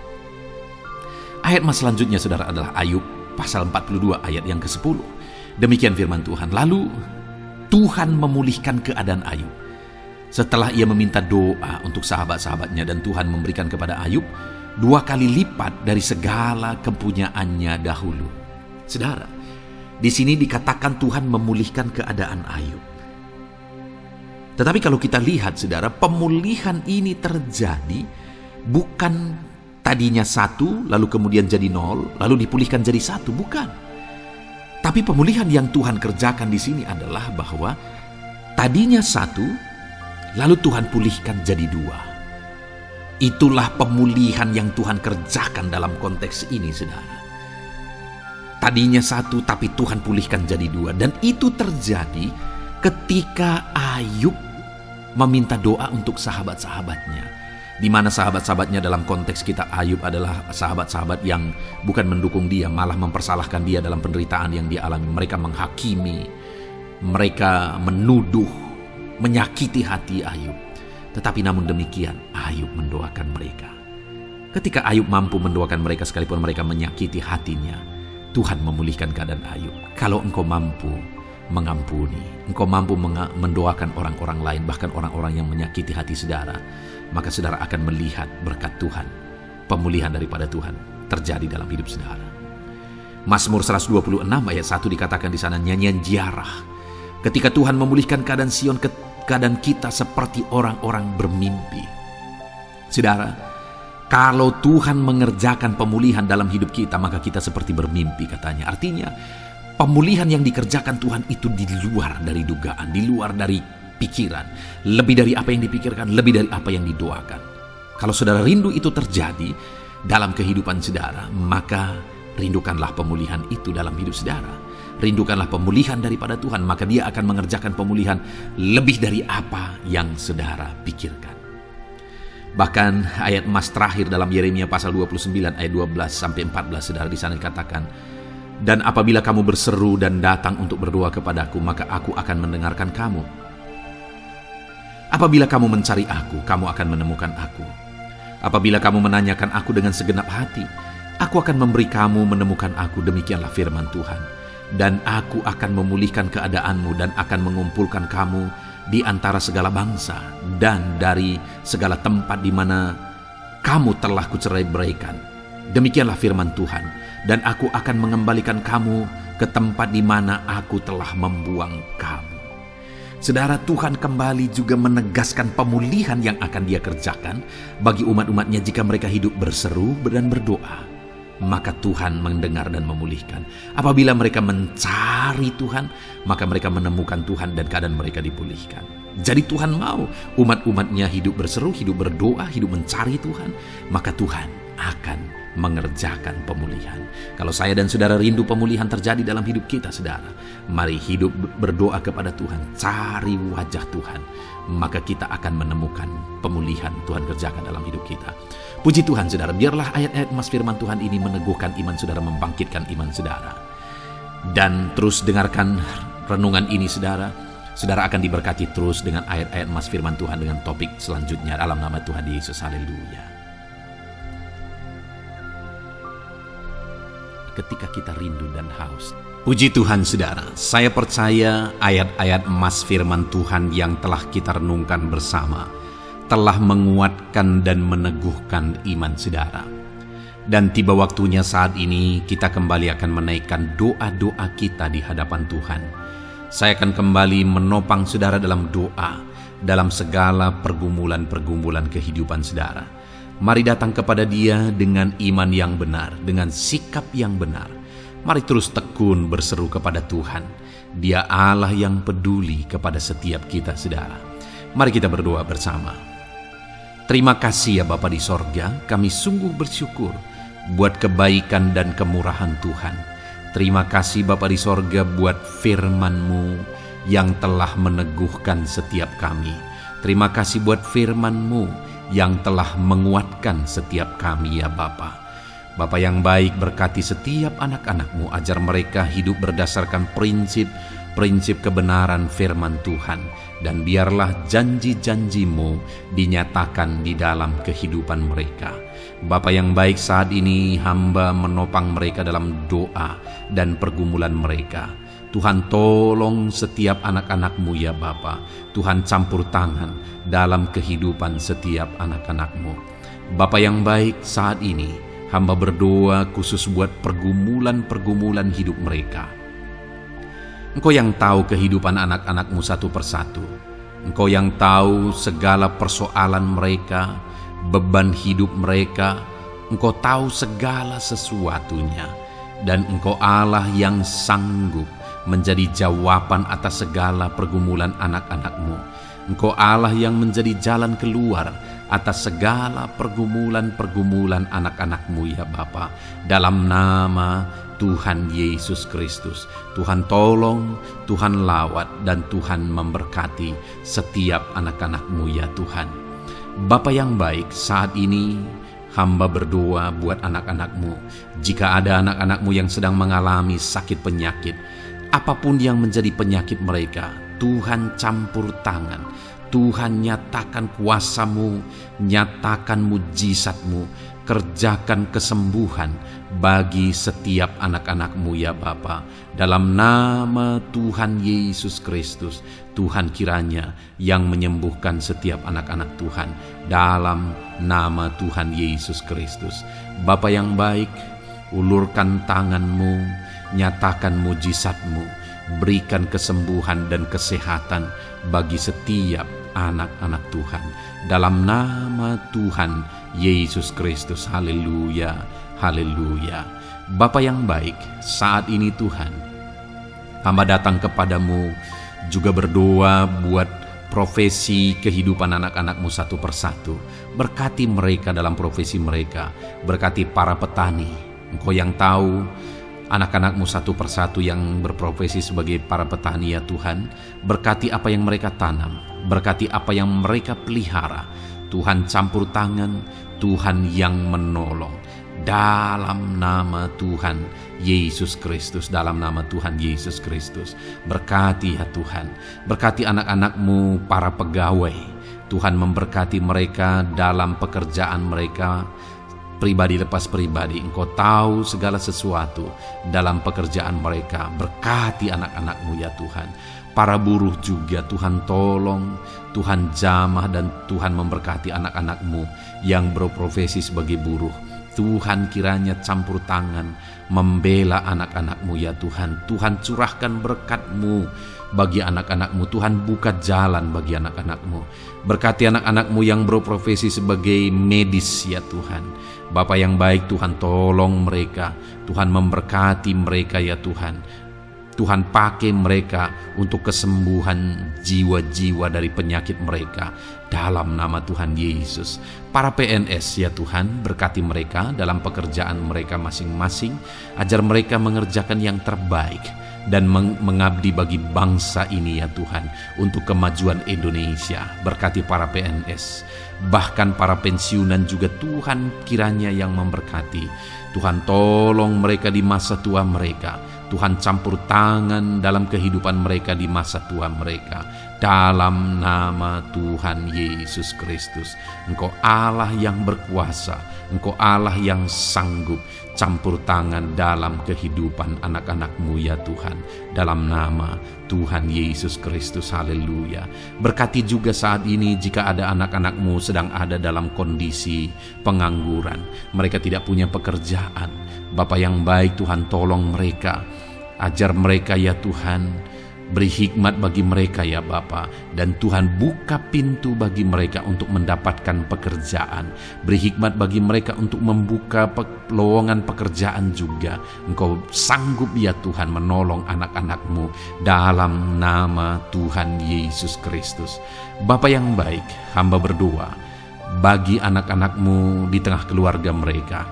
Ayat mas selanjutnya saudara adalah Ayub pasal 42 ayat yang ke-10. Demikian firman Tuhan. Lalu Tuhan memulihkan keadaan Ayub. Setelah ia meminta doa untuk sahabat-sahabatnya, dan Tuhan memberikan kepada Ayub 2 kali lipat dari segala kepunyaannya dahulu. Saudara, di sini dikatakan Tuhan memulihkan keadaan Ayub. Tetapi kalau kita lihat saudara, pemulihan ini terjadi bukan tadinya 1, lalu kemudian jadi 0, lalu dipulihkan jadi 1, bukan. Tapi pemulihan yang Tuhan kerjakan di sini adalah bahwa tadinya 1, lalu Tuhan pulihkan jadi 2. Itulah pemulihan yang Tuhan kerjakan dalam konteks ini saudara. Tadinya 1, tapi Tuhan pulihkan jadi 2. Dan itu terjadi ketika Ayub meminta doa untuk sahabat-sahabatnya, di mana sahabat-sahabatnya dalam konteks kita Ayub adalah sahabat-sahabat yang bukan mendukung dia, malah mempersalahkan dia dalam penderitaan yang dia alami. Mereka menghakimi, mereka menuduh, menyakiti hati Ayub. Tetapi namun demikian Ayub mendoakan mereka. Ketika Ayub mampu mendoakan mereka sekalipun mereka menyakiti hatinya, Tuhan memulihkan keadaan Ayub. Kalau engkau mampu mengampuni, engkau mampu mendoakan orang-orang lain, bahkan orang-orang yang menyakiti hati saudara, maka saudara akan melihat berkat Tuhan, pemulihan daripada Tuhan terjadi dalam hidup saudara. Mazmur 126 ayat 1 dikatakan di sana, nyanyian ziarah. Ketika Tuhan memulihkan keadaan Sion, keadaan kita seperti orang-orang bermimpi. Saudara, kalau Tuhan mengerjakan pemulihan dalam hidup kita, maka kita seperti bermimpi katanya. Artinya, pemulihan yang dikerjakan Tuhan itu di luar dari dugaan, di luar dari pikiran, lebih dari apa yang dipikirkan, lebih dari apa yang didoakan. Kalau saudara rindu itu terjadi dalam kehidupan saudara, maka rindukanlah pemulihan itu dalam hidup saudara. Rindukanlah pemulihan daripada Tuhan, maka Dia akan mengerjakan pemulihan lebih dari apa yang saudara pikirkan. Bahkan ayat emas terakhir dalam Yeremia pasal 29 ayat 12-14 saudara, di sana dikatakan, dan apabila kamu berseru dan datang untuk berdoa kepadaku, maka aku akan mendengarkan kamu. Apabila kamu mencari aku, kamu akan menemukan aku. Apabila kamu menanyakan aku dengan segenap hati, aku akan memberi kamu menemukan aku, demikianlah firman Tuhan. Dan aku akan memulihkan keadaanmu dan akan mengumpulkan kamu di antara segala bangsa dan dari segala tempat di mana kamu telah kucerai-beraikan. Demikianlah firman Tuhan. Dan aku akan mengembalikan kamu ke tempat di mana aku telah membuang kamu. Saudara, Tuhan kembali juga menegaskan pemulihan yang akan Dia kerjakan bagi umat-umatnya jika mereka hidup berseru dan berdoa. Maka Tuhan mendengar dan memulihkan. Apabila mereka mencari Tuhan, maka mereka menemukan Tuhan dan keadaan mereka dipulihkan. Jadi Tuhan mau umat-umatnya hidup berseru, hidup berdoa, hidup mencari Tuhan, maka Tuhan akan mengerjakan pemulihan. Kalau saya dan saudara rindu pemulihan terjadi dalam hidup kita saudara, mari hidup berdoa kepada Tuhan, cari wajah Tuhan, maka kita akan menemukan pemulihan Tuhan kerjakan dalam hidup kita. Puji Tuhan saudara, biarlah ayat-ayat emas firman Tuhan ini meneguhkan iman saudara, membangkitkan iman saudara. Dan terus dengarkan renungan ini saudara. Saudara akan diberkati terus dengan ayat-ayat emas firman Tuhan dengan topik selanjutnya dalam nama Tuhan Yesus. Haleluya. Ketika kita rindu dan haus. Puji Tuhan saudara, saya percaya ayat-ayat emas firman Tuhan yang telah kita renungkan bersama telah menguatkan dan meneguhkan iman saudara. Dan tiba waktunya saat ini kita kembali akan menaikkan doa-doa kita di hadapan Tuhan. Saya akan kembali menopang saudara dalam doa dalam segala pergumulan-pergumulan kehidupan saudara. Mari datang kepada Dia dengan iman yang benar, dengan sikap yang benar. Mari terus tekun berseru kepada Tuhan. Dia Allah yang peduli kepada setiap kita, saudara. Mari kita berdoa bersama. Terima kasih ya Bapa di sorga, kami sungguh bersyukur buat kebaikan dan kemurahan Tuhan. Terima kasih Bapa di sorga buat firman-Mu yang telah meneguhkan setiap kami. Terima kasih buat firman-Mu yang telah menguatkan setiap kami ya Bapa. Bapa yang baik, berkati setiap anak-anak-Mu, ajar mereka hidup berdasarkan prinsip kebenaran firman Tuhan, dan biarlah janji-janji-Mu dinyatakan di dalam kehidupan mereka. Bapa yang baik, saat ini hamba menopang mereka dalam doa dan pergumulan mereka. Tuhan tolong setiap anak-anak-Mu ya Bapa. Tuhan campur tangan dalam kehidupan setiap anak-anak-Mu. Bapa yang baik, saat ini hamba berdoa khusus buat pergumulan-pergumulan hidup mereka. Engkau yang tahu kehidupan anak-anak-Mu satu persatu. Engkau yang tahu segala persoalan mereka, beban hidup mereka. Engkau tahu segala sesuatunya. Dan Engkau Allah yang sanggup menjadi jawaban atas segala pergumulan anak-anak-Mu. Engkau Allah yang menjadi jalan keluar atas segala pergumulan-pergumulan anak-anak-Mu ya Bapa. Dalam nama Tuhan Yesus Kristus, Tuhan tolong, Tuhan lawat, dan Tuhan memberkati setiap anak-anak-Mu ya Tuhan. Bapa yang baik, saat ini hamba berdoa buat anak-anak-Mu. Jika ada anak-anak-Mu yang sedang mengalami sakit penyakit, apapun yang menjadi penyakit mereka, Tuhan campur tangan. Tuhan nyatakan kuasa-Mu, nyatakan mujizat-Mu, kerjakan kesembuhan bagi setiap anak-anak-Mu ya Bapa. Dalam nama Tuhan Yesus Kristus, Tuhan kiranya yang menyembuhkan setiap anak-anak Tuhan. Dalam nama Tuhan Yesus Kristus. Bapa yang baik, ulurkan tangan-Mu, nyatakan mujizat-Mu, berikan kesembuhan dan kesehatan bagi setiap anak-anak Tuhan. Dalam nama Tuhan Yesus Kristus. Haleluya, haleluya. Bapa yang baik, saat ini Tuhan, hamba datang kepadamu juga berdoa buat profesi kehidupan anak-anak-Mu satu persatu. Berkati mereka dalam profesi mereka. Berkati para petani. Engkau yang tahu anak-anak-Mu satu persatu yang berprofesi sebagai para petani ya Tuhan. Berkati apa yang mereka tanam, berkati apa yang mereka pelihara. Tuhan campur tangan, Tuhan yang menolong. Dalam nama Tuhan Yesus Kristus, dalam nama Tuhan Yesus Kristus. Berkati ya Tuhan, berkati anak-anak-Mu para pegawai. Tuhan memberkati mereka dalam pekerjaan mereka, pribadi lepas pribadi. Engkau tahu segala sesuatu dalam pekerjaan mereka. Berkati anak-anak-Mu ya Tuhan. Para buruh juga Tuhan tolong, Tuhan jamah, dan Tuhan memberkati anak-anak-Mu yang berprofesi sebagai buruh. Tuhan kiranya campur tangan membela anak-anak-Mu ya Tuhan. Tuhan curahkan berkat-Mu bagi anak-anak-Mu. Tuhan buka jalan bagi anak-anak-Mu. Berkati anak-anak-Mu yang berprofesi sebagai medis ya Tuhan. Bapa yang baik, Tuhan tolong mereka. Tuhan memberkati mereka ya Tuhan. Tuhan pakai mereka untuk kesembuhan jiwa-jiwa dari penyakit mereka. Dalam nama Tuhan Yesus. Para PNS ya Tuhan, berkati mereka dalam pekerjaan mereka masing-masing. Ajar mereka mengerjakan yang terbaik dan mengabdi bagi bangsa ini ya Tuhan, untuk kemajuan Indonesia. Berkati para PNS, bahkan para pensiunan juga Tuhan kiranya yang memberkati. Tuhan tolong mereka di masa tua mereka. Tuhan campur tangan dalam kehidupan mereka di masa tua mereka. Dalam nama Tuhan Yesus Kristus. Engkau Allah yang berkuasa, Engkau Allah yang sanggup. Campur tangan dalam kehidupan anak-anak-Mu ya Tuhan. Dalam nama Tuhan Yesus Kristus. Haleluya. Berkati juga saat ini jika ada anak-anak-Mu sedang ada dalam kondisi pengangguran. Mereka tidak punya pekerjaan. Bapa yang baik, Tuhan tolong mereka. Ajar mereka ya Tuhan Beri hikmat bagi mereka ya Bapa, dan Tuhan buka pintu bagi mereka untuk mendapatkan pekerjaan. Beri hikmat bagi mereka untuk membuka lowongan pekerjaan juga. Engkau sanggup ya Tuhan menolong anak-anak-Mu dalam nama Tuhan Yesus Kristus. Bapa yang baik, hamba berdoa bagi anak-anak-Mu di tengah keluarga mereka.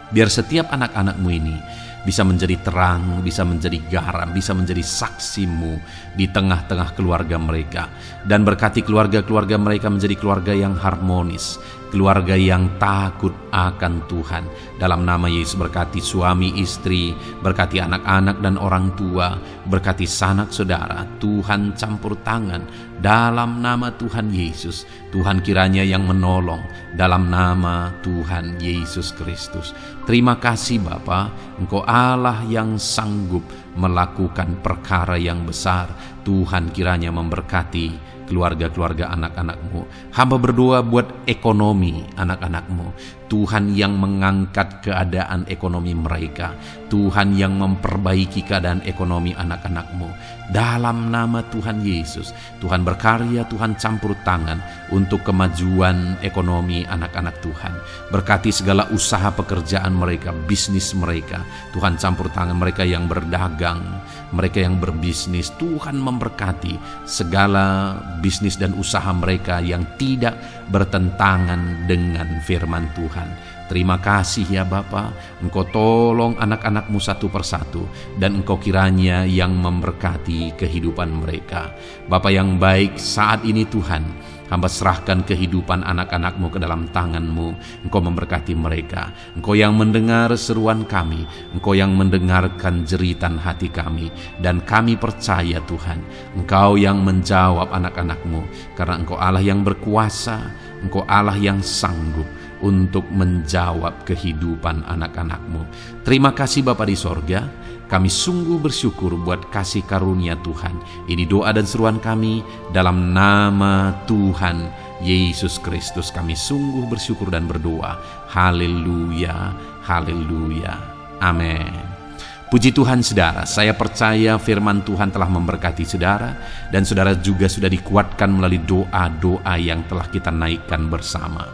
Biar setiap anak-anak-Mu ini bisa menjadi terang, bisa menjadi garam, bisa menjadi saksi-Mu di tengah-tengah keluarga mereka. Dan berkati keluarga-keluarga mereka menjadi keluarga yang harmonis, keluarga yang takut akan Tuhan. Dalam nama Yesus, berkati suami istri, berkati anak-anak dan orang tua, berkati sanak saudara. Tuhan campur tangan dalam nama Tuhan Yesus. Tuhan kiranya yang menolong dalam nama Tuhan Yesus Kristus. Terima kasih Bapa, Engkau Allah yang sanggup melakukan perkara yang besar. Tuhan kiranya memberkati keluarga-keluarga anak-anak-Mu. Hamba berdoa buat ekonomi anak-anak-Mu. Tuhan yang mengangkat keadaan ekonomi mereka. Tuhan yang memperbaiki keadaan ekonomi anak-anak-Mu. Dalam nama Tuhan Yesus, Tuhan berkarya, Tuhan campur tangan untuk kemajuan ekonomi anak-anak Tuhan. Berkati segala usaha pekerjaan mereka, bisnis mereka. Tuhan campur tangan mereka yang berdagang, mereka yang berbisnis. Tuhan memberkati segala bisnis dan usaha mereka yang tidak bertentangan dengan firman Tuhan. Terima kasih ya Bapa, Engkau tolong anak-anak-Mu satu persatu, dan Engkau kiranya yang memberkati kehidupan mereka. Bapa yang baik, saat ini Tuhan, hamba serahkan kehidupan anak-anak-Mu ke dalam tangan-Mu. Engkau memberkati mereka. Engkau yang mendengar seruan kami, Engkau yang mendengarkan jeritan hati kami, dan kami percaya Tuhan, Engkau yang menjawab anak-anak-Mu, karena Engkau Allah yang berkuasa, Engkau Allah yang sanggup untuk menjawab kehidupan anak-anak-Mu. Terima kasih Bapa di sorga. Kami sungguh bersyukur buat kasih karunia Tuhan. Ini doa dan seruan kami dalam nama Tuhan Yesus Kristus. Kami sungguh bersyukur dan berdoa. Haleluya, haleluya, amin. Puji Tuhan saudara, saya percaya firman Tuhan telah memberkati saudara, dan saudara juga sudah dikuatkan melalui doa-doa yang telah kita naikkan bersama.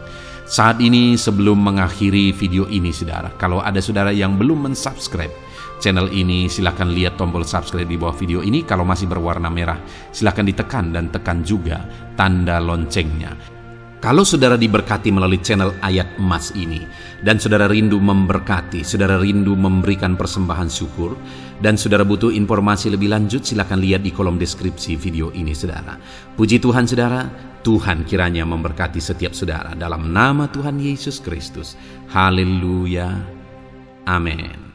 Saat ini sebelum mengakhiri video ini saudara, kalau ada saudara yang belum mensubscribe channel ini, silakan lihat tombol subscribe di bawah video ini. Kalau masih berwarna merah, silakan ditekan dan tekan juga tanda loncengnya. Kalau saudara diberkati melalui channel Ayat Emas ini, dan saudara rindu memberkati, saudara rindu memberikan persembahan syukur, dan saudara butuh informasi lebih lanjut, silakan lihat di kolom deskripsi video ini saudara. Puji Tuhan saudara, Tuhan kiranya memberkati setiap saudara dalam nama Tuhan Yesus Kristus. Haleluya, amin.